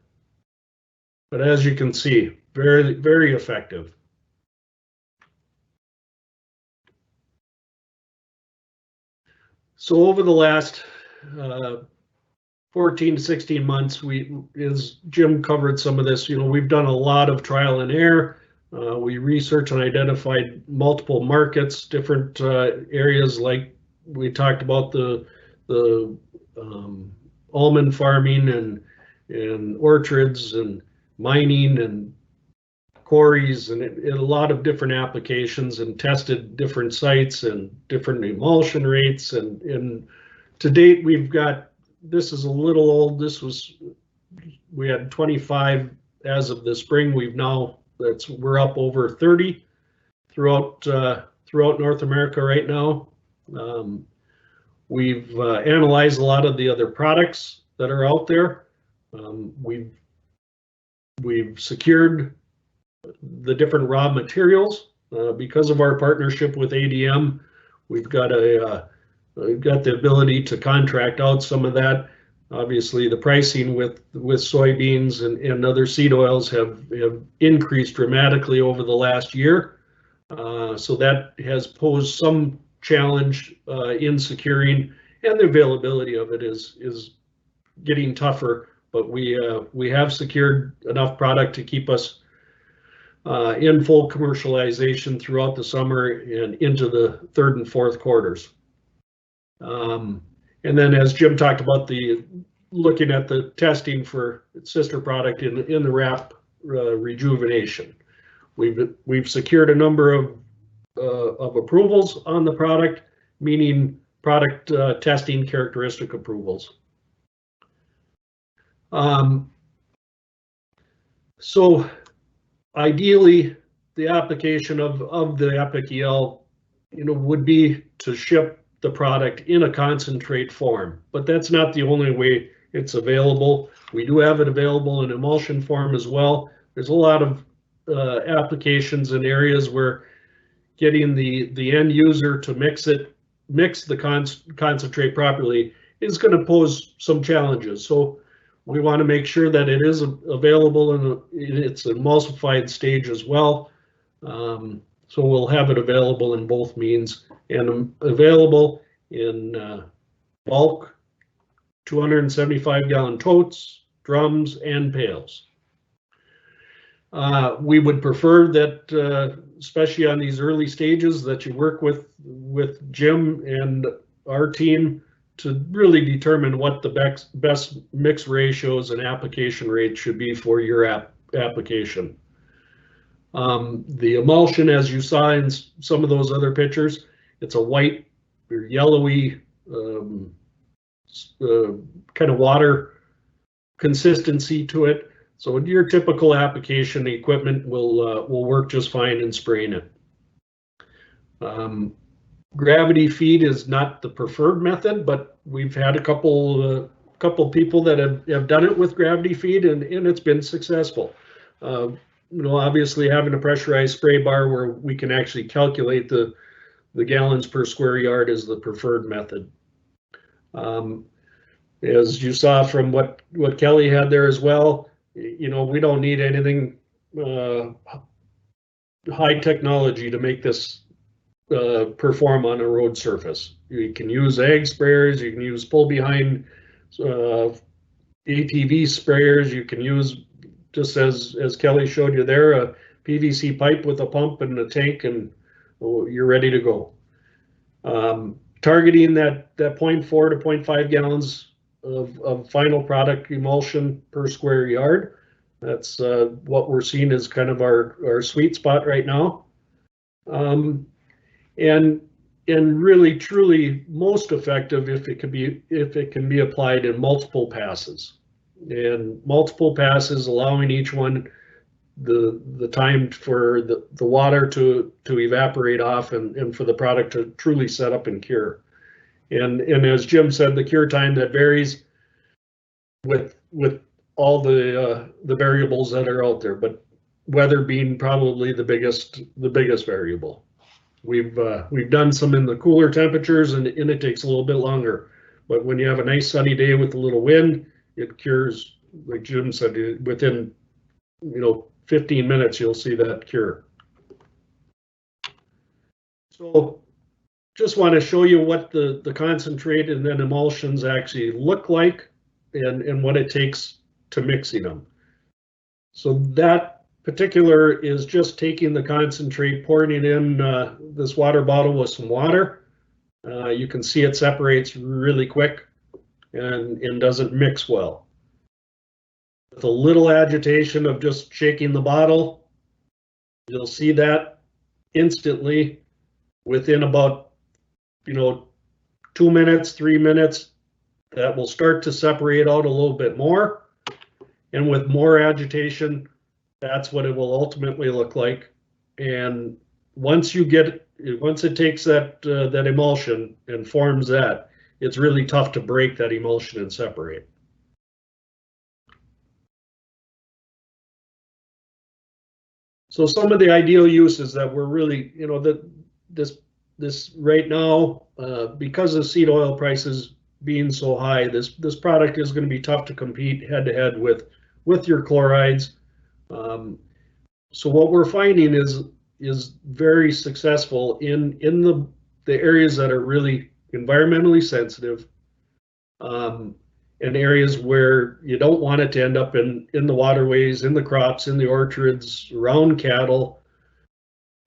But as you can see, very, very effective. So over the last 14 to 16 months, as Jim covered some of this, we've done a lot of trial and error. We researched and identified multiple markets, different areas, like we talked about the almond farming and orchards and mining and quarries, and a lot of different applications, and tested different sites and different emulsion rates. And to date, we've got, this is a little old. We had 25 as of the spring. We're up over 30 throughout North America right now. We've analyzed a lot of the other products that are out there. We've secured the different raw materials because of our partnership with ADM. We've got the ability to contract out some of that. Obviously, the pricing with soybeans and other seed oils have increased dramatically over the last year. So that has posed some challenge in securing, and the availability of it is getting tougher. But we have secured enough product to keep us in full commercialization throughout the summer and into the third and fourth quarters. And then, as Jim talked about, looking at the testing for sister product in the RAP rejuvenation, we've secured a number of approvals on the product, meaning product testing characteristic approvals. So ideally, the application of the Epic EL, would be to ship the product in a concentrate form, but that's not the only way it's available. We do have it available in emulsion form as well. There's a lot of applications and areas where getting the end user to mix the concentrate properly is going to pose some challenges. So we want to make sure that it is available in its emulsified stage as well. So we'll have it available in both means, and available in bulk, 275-gallon totes, drums, and pails. We would prefer that, especially on these early stages, that you work with Jim and our team to really determine what the best mix ratios and application rates should be for your application. The emulsion, as you saw in some of those other pictures, it's a white or yellowy kind of water consistency to it. So your typical application equipment will work just fine in spraying it. Gravity feed is not the preferred method, but we've had a couple people that have done it with gravity feed, and it's been successful. Obviously having a pressurized spray bar where we can actually calculate the gallons per square yard is the preferred method. As you saw from what Kelly had there as well, we don't need anything high technology to make this perform on a road surface. You can use ag sprayers, you can use pull behind ATV sprayers, you can use, just as Kelly showed you there, a PVC pipe with a pump and a tank, and you're ready to go. Targeting that 0.4 to 0.5 gallons of final product emulsion per square yard. That's what we're seeing as kind of our sweet spot right now. And really truly most effective if it can be applied in multiple passes. And multiple passes, allowing each one the time for the water to evaporate off and for the product to truly set up and cure. And as Jim said, the cure time that varies with all the variables that are out there, but weather being probably the biggest variable. We've done some in the cooler temperatures, and it takes a little bit longer. But when you have a nice sunny day with a little wind, it cures, like Jim said, within 15 minutes you'll see that cure. So just want to show you what the concentrate and then emulsions actually look like, and what it takes to mixing them. So that particular is just taking the concentrate, pouring it in this water bottle with some water. You can see it separates really quick and doesn't mix well. With a little agitation of just shaking the bottle, you'll see that instantly within about 2 minutes, 3 minutes, that will start to separate out a little bit more. And with more agitation, that's what it will ultimately look like. And once it takes that emulsion and forms that, it's really tough to break that emulsion and separate. So some of the ideal uses that we're really, this right now, because of seed oil prices being so high, this product is going to be tough to compete head to head with your chlorides. So what we're finding is very successful in the areas that are really environmentally sensitive, and areas where you don't want it to end up in the waterways, in the crops, in the orchards, around cattle,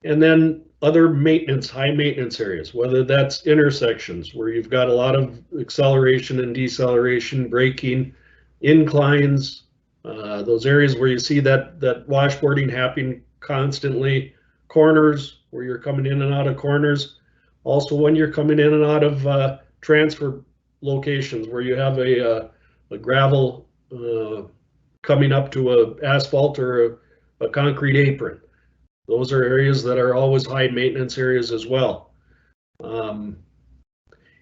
and then other maintenance, high maintenance areas, whether that's intersections where you've got a lot of acceleration and deceleration, braking, inclines, those areas where you see that washboarding happening constantly, corners where you're coming in and out of corners, also when you're coming in and out of transfer locations where you have a gravel coming up to a asphalt or a concrete apron. Those are areas that are always high maintenance areas as well. And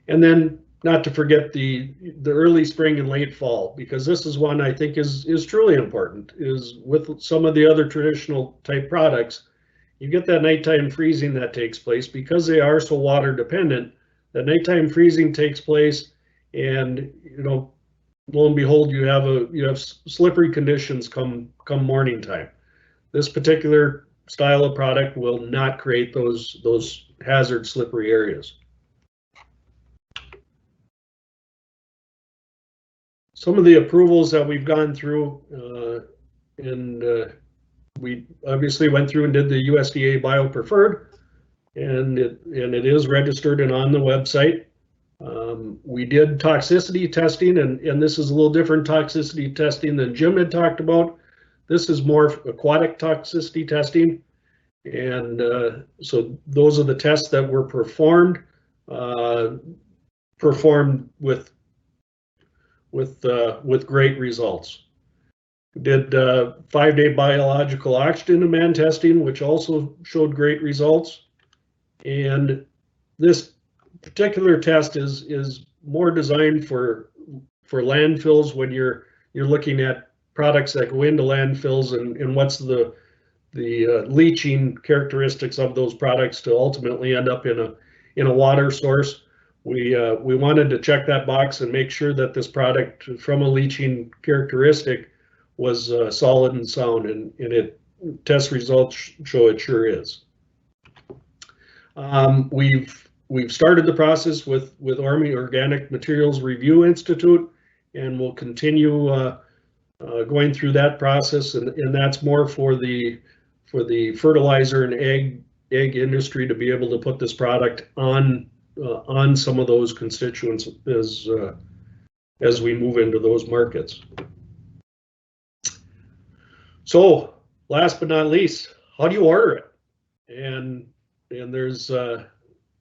then not to forget the early spring and late fall, because this is one I think is truly important, is with some of the other traditional type products, you get that nighttime freezing that takes place because they are so water dependent. That nighttime freezing takes place, and lo and behold, you have slippery conditions come morning time. This particular style of product will not create those hazard slippery areas. Some of the approvals that we've gone through, and we obviously went through and did the USDA BioPreferred, and it is registered and on the website. We did toxicity testing, and this is a little different toxicity testing than Jim had talked about. This is more aquatic toxicity testing, and so those are the tests that were performed with great results. We did 5-day biological oxygen demand testing, which also showed great results. And this particular test is more designed for landfills when you're looking at products that go into landfills and what's the leaching characteristics of those products to ultimately end up in a water source. We wanted to check that box and make sure that this product, from a leaching characteristic, was solid and sound, and test results show it sure is. We've started the process with Army Organic Materials Review Institute, and we'll continue going through that process, and that's more for the fertilizer and egg industry to be able to put this product on some of those constituents as we move into those markets. So last but not least, how do you order it? And there's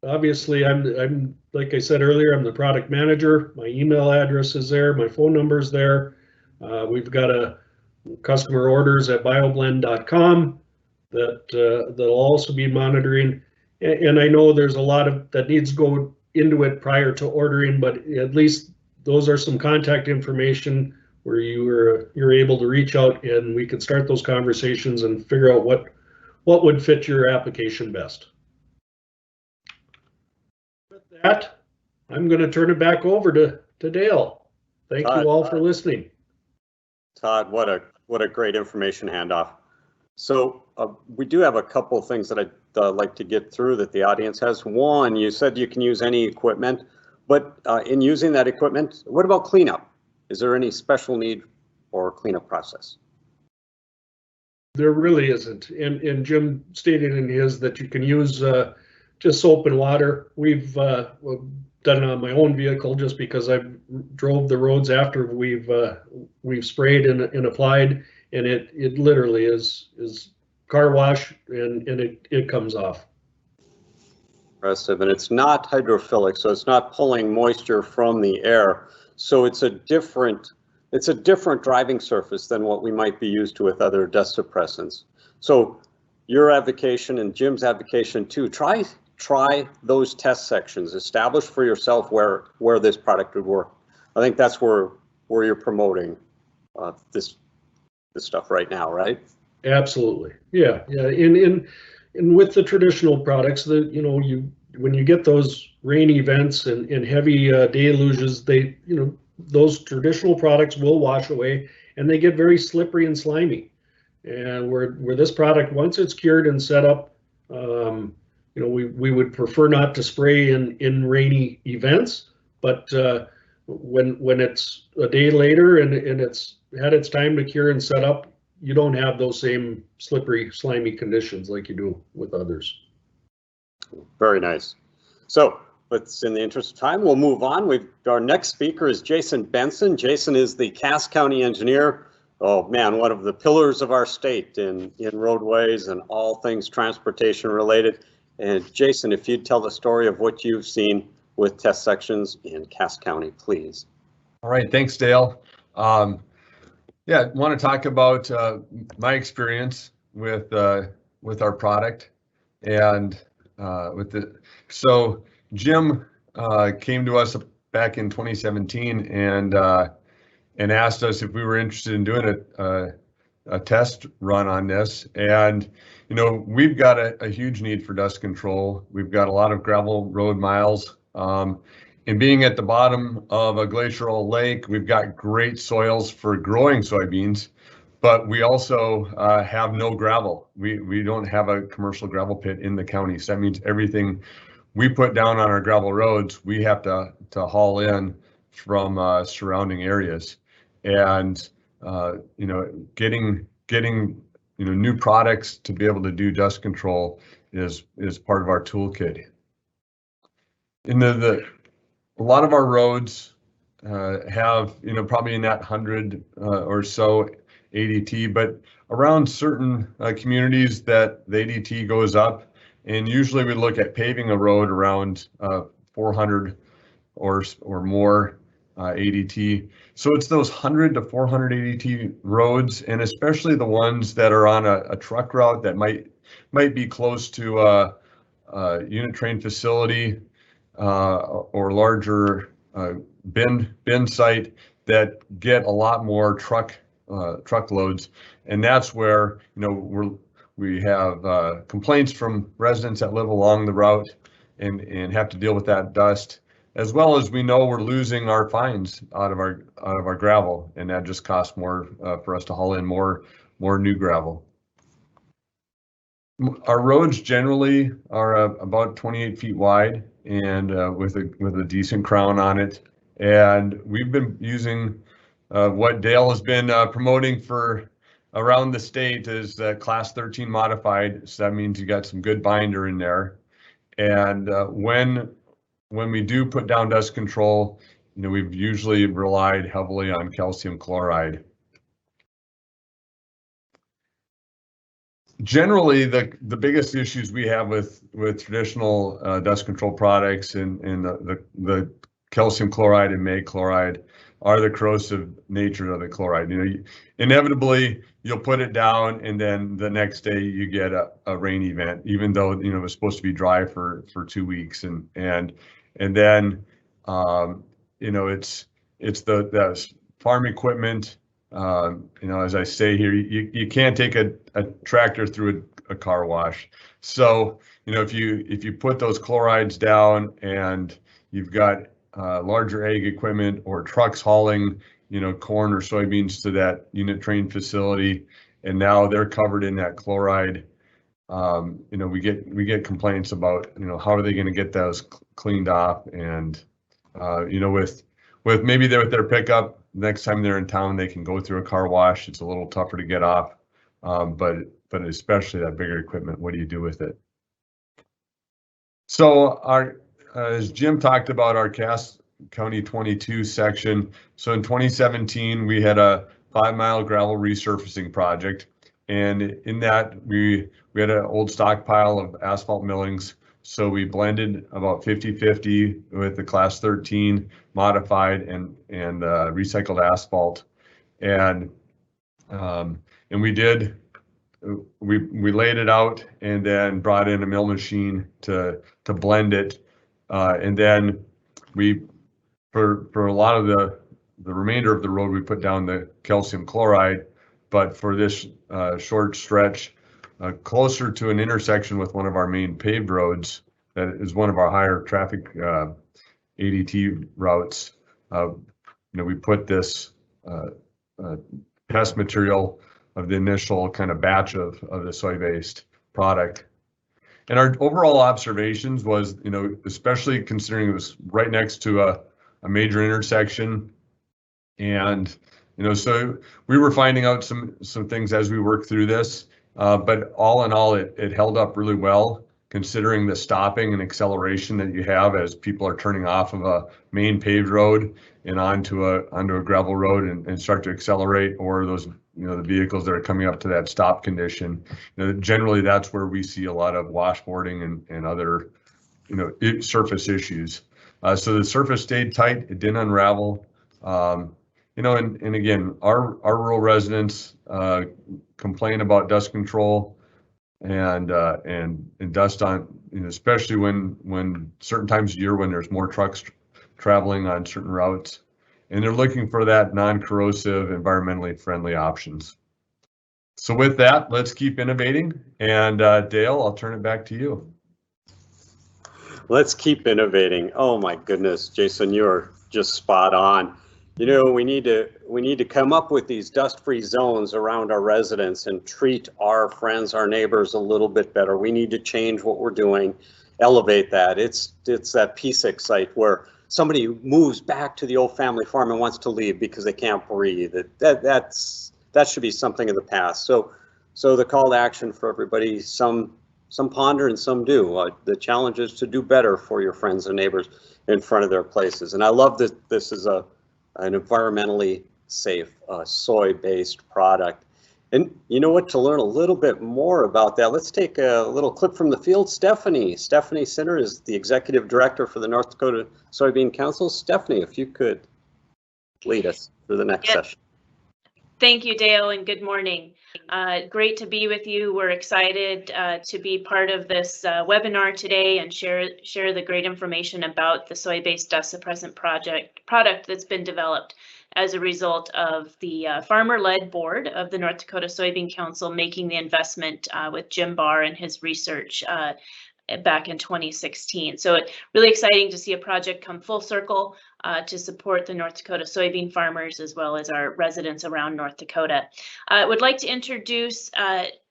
obviously I'm like I said earlier, I'm the product manager. My email address is there, my phone number is there. We've got a customer orders at bioblend.com that'll also be monitoring. And I know there's a lot that needs to go into it prior to ordering, but at least those are some contact information where you're able to reach out and we can start those conversations and figure out what would fit your application best. With that, I'm going to turn it back over to Dale. Thank you all for listening. Todd, what a great information handoff. So we do have a couple of things that I'd like to get through that the audience has. One, you said you can use any equipment, but in using that equipment, what about cleanup? Is there any special need or cleanup process? There really isn't. And Jim stated in his that you can use just soap and water. We've done it on my own vehicle just because I drove the roads after we've sprayed and applied, and it literally is car wash and it comes off. Impressive, and it's not hydrophilic, so it's not pulling moisture from the air. So it's a different driving surface than what we might be used to with other dust suppressants. So your advocation and Jim's advocation too, try those test sections, establish for yourself where this product would work. I think that's where you're promoting this stuff right now, right? Absolutely. Yeah. And with the traditional products, you when you get those rain events and heavy deluges, those traditional products will wash away, and they get very slippery and slimy. And where this product, once it's cured and set up, we would prefer not to spray in rainy events, but when it's a day later and it's had its time to cure and set up, you don't have those same slippery, slimy conditions like you do with others. Very nice. So let's, in the interest of time, we'll move on. Our next speaker is Jason Benson. Jason is the Cass County engineer. Oh man, one of the pillars of our state in roadways and all things transportation related. And Jason, if you'd tell the story of what you've seen with test sections in Cass County, please. All right, thanks, Dale. Yeah, I want to talk about my experience with our product and so Jim came to us back in 2017 and asked us if we were interested in doing a test run on this. And we've got a huge need for dust control. We've got a lot of gravel road miles. And being at the bottom of a glacial lake, we've got great soils for growing soybeans, but we also have no gravel. We don't have a commercial gravel pit in the county. So that means everything we put down on our gravel roads, we have to haul in from surrounding areas. And getting new products to be able to do dust control is part of our toolkit. A lot of our roads have, probably in that 100 or so ADT, but around certain communities that the ADT goes up, and usually we look at paving a road around 400 or more ADT. So it's those 100 to 400 ADT roads, and especially the ones that are on a truck route that might be close to a unit train facility or larger bin site that get a lot more truckloads, and that's where we have complaints from residents that live along the route and have to deal with that dust, as well as we know we're losing our fines out of our gravel, and that just costs more for us to haul in more new gravel. Our roads generally are about 28 feet wide and with a decent crown on it. And we've been using what Dale has been promoting for around the state is class 13 modified. So that means you got some good binder in there. And when we do put down dust control, we've usually relied heavily on calcium chloride. Generally, the biggest issues we have with traditional dust control products and the calcium chloride and mag chloride are the corrosive nature of the chloride. Inevitably you'll put it down, and then the next day you get a rain event, even though it was supposed to be dry for 2 weeks, and then it's the farm equipment. As I say here, you can't take a tractor through a car wash. So, if you put those chlorides down and you've got larger ag equipment or trucks hauling, corn or soybeans to that unit train facility, and now they're covered in that chloride, we get complaints about, how are they going to get those cleaned off? And, with maybe with their pickup, next time they're in town, they can go through a car wash. It's a little tougher to get off, but especially that bigger equipment, what do you do with it? So as Jim talked about our Cass County 22 section, so in 2017, we had a 5-mile gravel resurfacing project. And in that, we had an old stockpile of asphalt millings. So we blended about 50-50 with the class 13 modified and recycled asphalt, and we laid it out and then brought in a mill machine to blend it, and then for a lot of the remainder of the road we put down the calcium chloride, but for this short stretch closer to an intersection with one of our main paved roads, that is one of our higher traffic ADT routes. We put this test material of the initial kind of batch of the soy-based product. And our overall observations was, especially considering it was right next to a major intersection. And, so we were finding out some things as we worked through this, but all in all, it held up really well, considering the stopping and acceleration that you have as people are turning off of a main paved road and onto a gravel road and start to accelerate, or those, the vehicles that are coming up to that stop condition. Generally that's where we see a lot of washboarding and other, surface issues. So the surface stayed tight, it didn't unravel. And again, our rural residents complain about dust control and dust on, especially when certain times of year when there's more trucks traveling on certain routes, and they're looking for that non-corrosive, environmentally friendly options. So with that, let's keep innovating. And Dale, I'll turn it back to you. Let's keep innovating. Oh my goodness, Jason, you're just spot on. We need to come up with these dust-free zones around our residents and treat our friends, our neighbors a little bit better. We need to change what we're doing, elevate that. It's that PSIC site where somebody moves back to the old family farm and wants to leave because they can't breathe. That should be something in the past. So the call to action for everybody, some ponder and some do. The challenge is to do better for your friends and neighbors in front of their places. And I love that this is an environmentally safe soy-based product. And you know what, to learn a little bit more about that, let's take a little clip from the field. Stephanie Sinner is the Executive Director for the North Dakota Soybean Council. Stephanie, if you could lead us through the next session. Thank you, Dale, and good morning. Great to be with you. We're excited to be part of this webinar today and share the great information about the soy-based dust suppressant product that's been developed as a result of the farmer-led board of the North Dakota Soybean Council making the investment with Jim Barr and his research back in 2016. So it's really exciting to see a project come full circle to support the North Dakota soybean farmers as well as our residents around North Dakota. I would like to introduce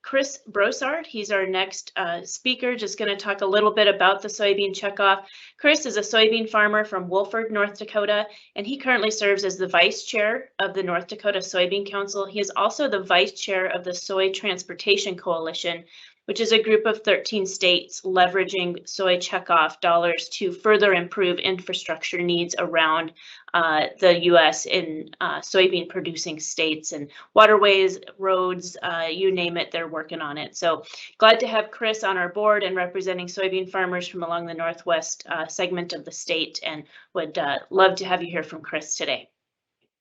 Chris Brossard. He's our next speaker, just going to talk a little bit about the soybean checkoff. Chris is a soybean farmer from Wolford, North Dakota, and he currently serves as the vice chair of the North Dakota Soybean Council. He is also the vice chair of the Soy Transportation Coalition, which is a group of 13 states leveraging soy checkoff dollars to further improve infrastructure needs around the U.S. in soybean producing states and waterways, roads, you name it, they're working on it. So glad to have Chris on our board and representing soybean farmers from along the Northwest segment of the state, and would love to have you hear from Chris today.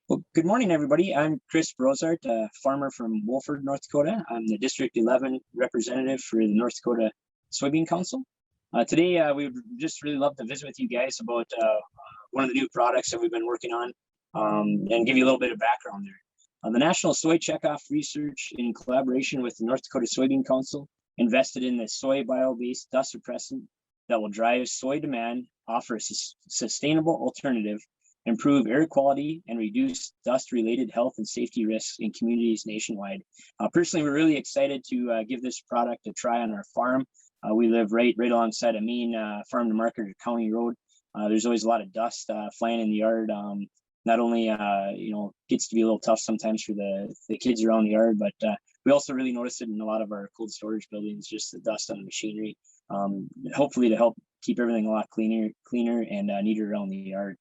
Well, good morning, everybody. I'm Chris Brossard, a farmer from Wolford, North Dakota. I'm the District 11 representative for the North Dakota Soybean Council. Today, we would just really love to visit with you guys about one of the new products that we've been working on and give you a little bit of background there. The National Soy Checkoff Research, in collaboration with the North Dakota Soybean Council, invested in the soy bio-based dust suppressant that will drive soy demand, offer a sustainable alternative, improve air quality, and reduce dust-related health and safety risks in communities nationwide. Personally, we're really excited to give this product a try on our farm. We live right alongside a main farm to market or county road. There's always a lot of dust flying in the yard. Not only gets to be a little tough sometimes for the kids around the yard, but we also really notice it in a lot of our cold storage buildings, just the dust on the machinery. Hopefully to help keep everything a lot cleaner and neater around the yard.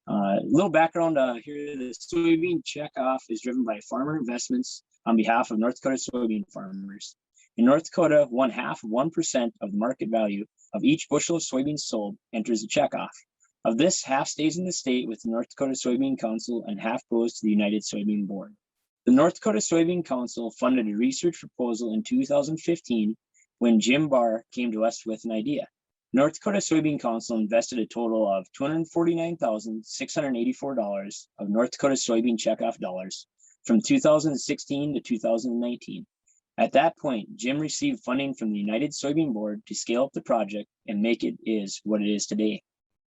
A little background here, the soybean checkoff is driven by farmer investments on behalf of North Dakota soybean farmers. In North Dakota, 1% of the market value of each bushel of soybeans sold enters the checkoff. Of this, half stays in the state with the North Dakota Soybean Council and half goes to the United Soybean Board. The North Dakota Soybean Council funded a research proposal in 2015 when Jim Barr came to us with an idea. North Dakota Soybean Council invested a total of $249,684 of North Dakota soybean checkoff dollars from 2016 to 2019. At that point, Jim received funding from the United Soybean Board to scale up the project and make it is what it is today.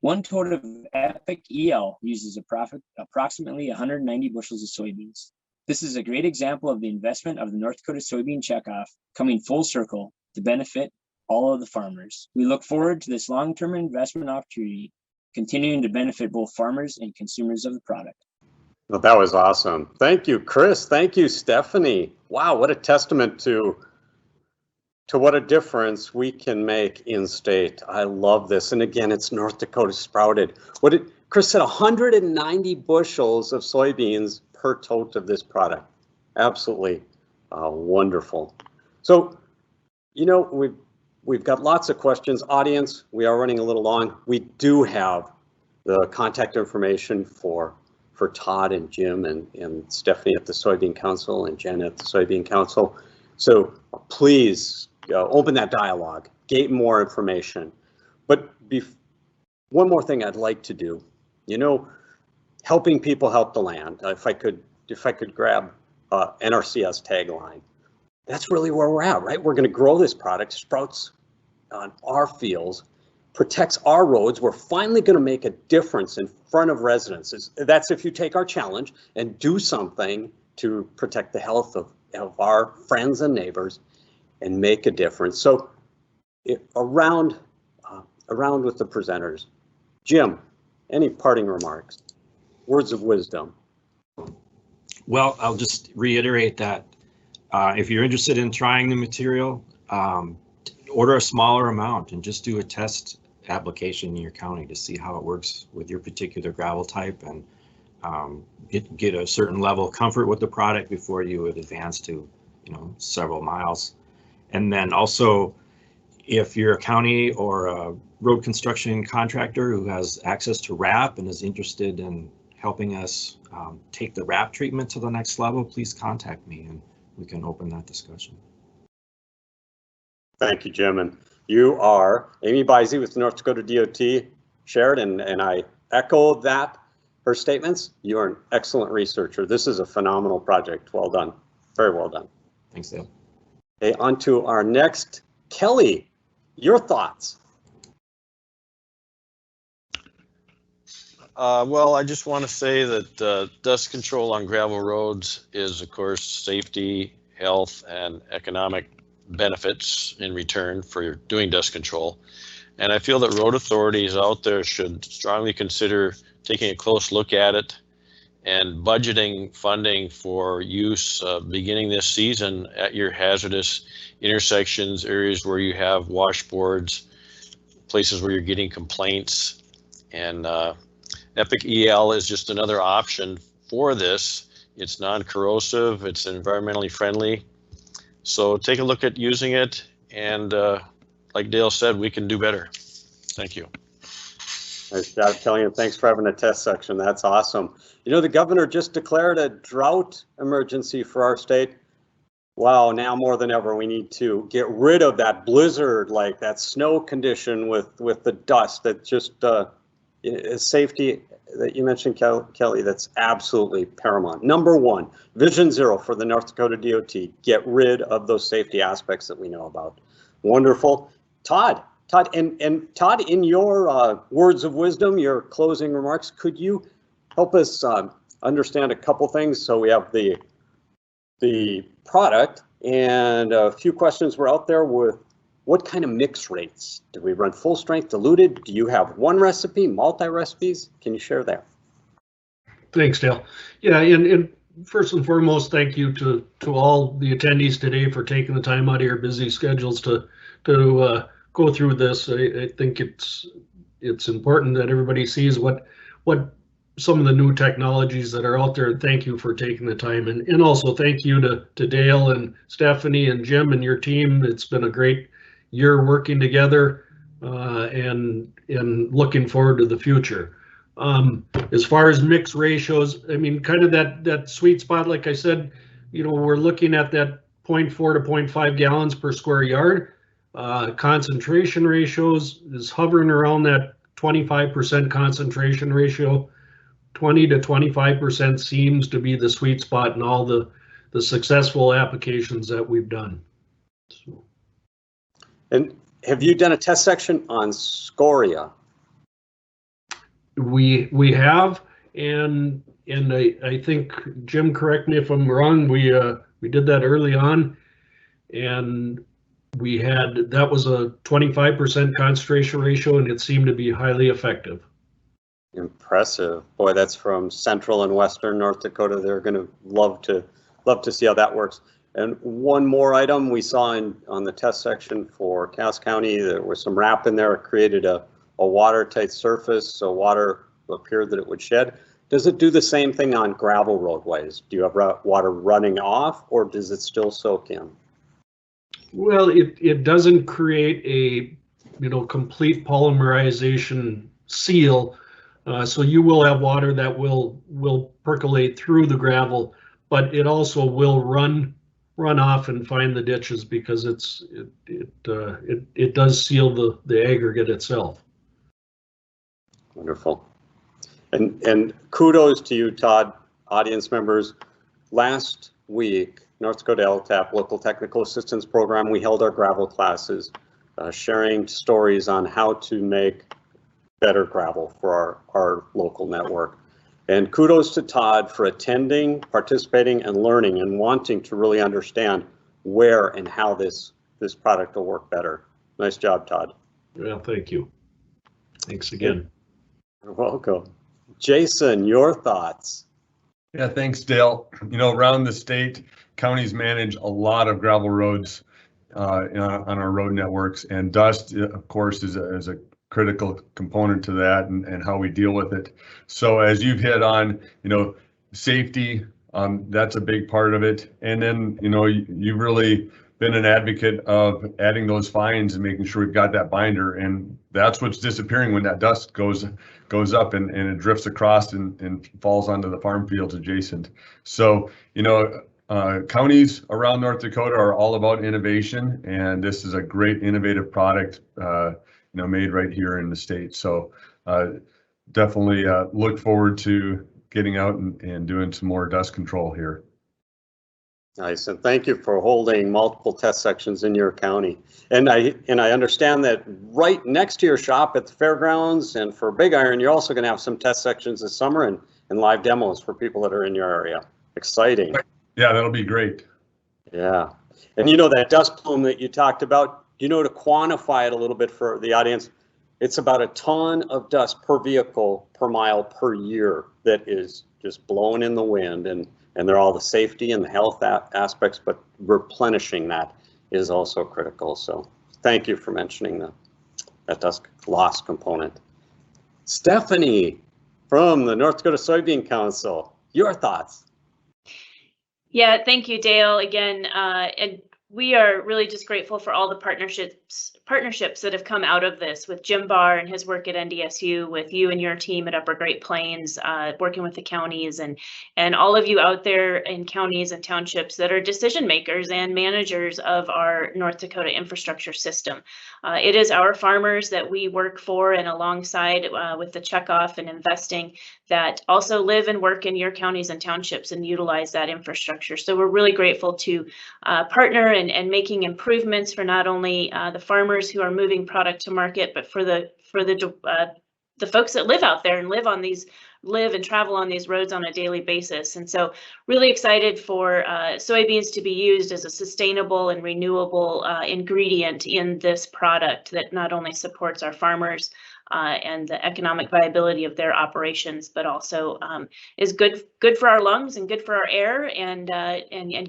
1 tote of Epic EL uses approximately 190 bushels of soybeans. This is a great example of the investment of the North Dakota soybean checkoff coming full circle to benefit all of the farmers. We look forward to this long-term investment opportunity, continuing to benefit both farmers and consumers of the product. Well, that was awesome. Thank you, Chris. Thank you, Stephanie. Wow, what a testament to what a difference we can make in state. I love this. And again, it's North Dakota sprouted. What did Chris said? 190 bushels of soybeans per tote of this product. Absolutely wonderful. So, you know, we've got lots of questions. Audience, we are running a little long. We do have the contact information for Todd and Jim and Stephanie at the Soybean Council and Jen at the Soybean Council. So please open that dialogue, get more information. But one more thing I'd like to do, you know, helping people help the land. If I could grab NRCS tagline, that's really where we're at, right? We're going to grow this product, sprouts on our fields, protects our roads. We're finally going to make a difference in front of residents. That's if you take our challenge and do something to protect the health of our friends and neighbors and make a difference. So around with the presenters. Jim, any parting remarks, words of wisdom? Well, I'll just reiterate that if you're interested in trying the material, order a smaller amount and just do a test application in your county to see how it works with your particular gravel type, and get a certain level of comfort with the product before you would advance to, you know, several miles. And then also, if you're a county or a road construction contractor who has access to RAP and is interested in helping us take the RAP treatment to the next level, please contact me and we can open that discussion. Thank you, Jim. And you are Amy Bisey with North Dakota DOT shared, and I echo that, her statements. You are an excellent researcher. This is a phenomenal project. Well done. Very well done. Thanks, Dale. Okay, on to our next. Kelly, your thoughts? Well, I just want to say that dust control on gravel roads is, of course, safety, health, and economic benefits in return for doing dust control. And I feel that road authorities out there should strongly consider taking a close look at it and budgeting funding for use beginning this season at your hazardous intersections, areas where you have washboards, places where you're getting complaints. And Epic EL is just another option for this. It's non-corrosive, it's environmentally friendly. So take a look at using it, and like Dale said, we can do better. Thank you. Nice job, Kelly, and thanks for having a test section. That's awesome. You know, the governor just declared a drought emergency for our state. Wow, now more than ever, we need to get rid of that blizzard, like that snow condition with the dust. That just safety that you mentioned, Kelly, that's absolutely paramount. Number one, Vision Zero for the North Dakota DOT. Get rid of those safety aspects that we know about. Wonderful. Todd, and Todd, in your words of wisdom, your closing remarks, could you help us understand a couple things? So we have the product, and a few questions were out there with what kind of mix rates? Do we run full strength, diluted? Do you have one recipe, multi-recipes? Can you share that? Thanks, Dale. Yeah, and first and foremost, thank you to all the attendees today for taking the time out of your busy schedules to go through this. I think it's important that everybody sees what some of the new technologies that are out there. Thank you for taking the time, and also thank you to Dale and Stephanie and Jim and your team. It's been a great year working together, and looking forward to the future. As far as mix ratios, I mean, kind of that sweet spot, like I said, you know, we're looking at that 0.4 to 0.5 gallons per square yard. Concentration ratios is hovering around that 25% concentration ratio. 20 to 25% seems to be the sweet spot in all the the successful applications that we've done. So. And have you done a test section on scoria? We have, and I think, Jim, correct me if I'm wrong, we did that early on, and that was a 25% concentration ratio, and it seemed to be highly effective. Impressive. Boy, that's from central and western North Dakota. They're going to love to see how that works. And one more item we saw on the test section for Cass County, there was some wrap in there. It created a watertight surface, so water appeared that it would shed. Does it do the same thing on gravel roadways? Do you have water running off, or does it still soak in? Well, it doesn't create a complete polymerization seal, so you will have water that will percolate through the gravel, but it also will run off and find the ditches because it does seal the aggregate itself. Wonderful. And kudos to you, Todd, audience members. Last week, North Dakota LTAP, Local Technical Assistance Program, we held our gravel classes, sharing stories on how to make better gravel for our local network. And kudos to Todd for attending, participating, and learning and wanting to really understand where and how this product will work better. Nice job, Todd. Well, thank you. Thanks again. You're welcome. Jason, your thoughts? Yeah, thanks, Dale. Around the state, counties manage a lot of gravel roads on our road networks, and dust, of course, is a critical component to that and how we deal with it. So as you've hit on, safety, that's a big part of it. And then, you've really been an advocate of adding those fines and making sure we've got that binder, and that's what's disappearing when that dust goes up and it drifts across and falls onto the farm fields adjacent. So, counties around North Dakota are all about innovation, and this is a great innovative product, made right here in the state. So definitely look forward to getting out and doing some more dust control here. Nice, and thank you for holding multiple test sections in your county. And I understand that right next to your shop at the fairgrounds and for Big Iron, you're also going to have some test sections this summer and live demos for people that are in your area. Exciting. Yeah, that'll be great. Yeah, and that dust plume that you talked about, to quantify it a little bit for the audience, it's about a ton of dust per vehicle per mile per year that is just blowing in the wind, and they're all the safety and the health aspects, but replenishing that is also critical. So thank you for mentioning that dust loss component. Stephanie from the North Dakota Soybean Council, your thoughts? Yeah, thank you, Dale. Again, and we are really just grateful for all the partnerships that have come out of this with Jim Barr and his work at NDSU, with you and your team at Upper Great Plains, working with the counties, and all of you out there in counties and townships that are decision makers and managers of our North Dakota infrastructure system. It is our farmers that we work for and alongside with the checkoff and investing that also live and work in your counties and townships and utilize that infrastructure. So we're really grateful to partner and making improvements for not only the farmers who are moving product to market, but for the folks that live out there and live and travel on these roads on a daily basis. And so really excited for soybeans to be used as a sustainable and renewable ingredient in this product that not only supports our farmers and the economic viability of their operations, but also is good for our lungs and good for our air and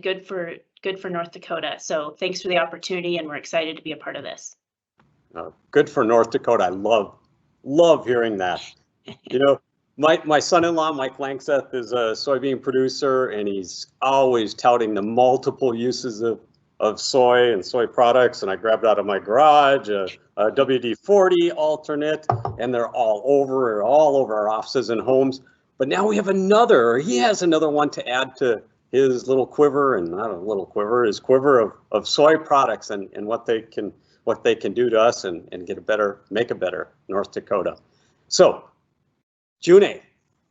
good for North Dakota. So thanks for the opportunity, and we're excited to be a part of this. Good for North Dakota. I love hearing that. My son-in-law, Mike Langseth, is a soybean producer, and he's always touting the multiple uses of soy and soy products. And I grabbed out of my garage a WD-40 alternate, and they're all over our offices and homes. But now he has another one to add to his little quiver, and not a little quiver, his quiver of soy products and what they can do to us and make a better North Dakota. So June 8th,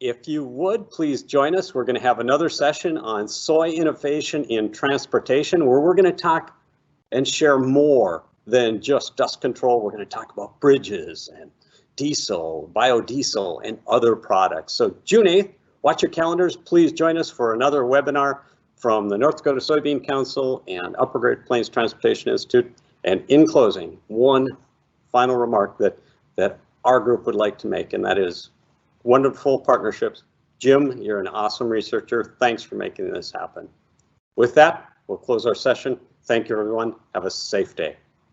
if you would, please join us. We're going to have another session on soy innovation in transportation, where we're going to talk and share more than just dust control. We're going to talk about bridges and diesel, biodiesel, and other products. So June 8th, watch your calendars. Please join us for another webinar from the North Dakota Soybean Council and Upper Great Plains Transportation Institute. And in closing, one final remark that our group would like to make, and that is wonderful partnerships. Jim, you're an awesome researcher. Thanks for making this happen. With that, we'll close our session. Thank you, everyone. Have a safe day.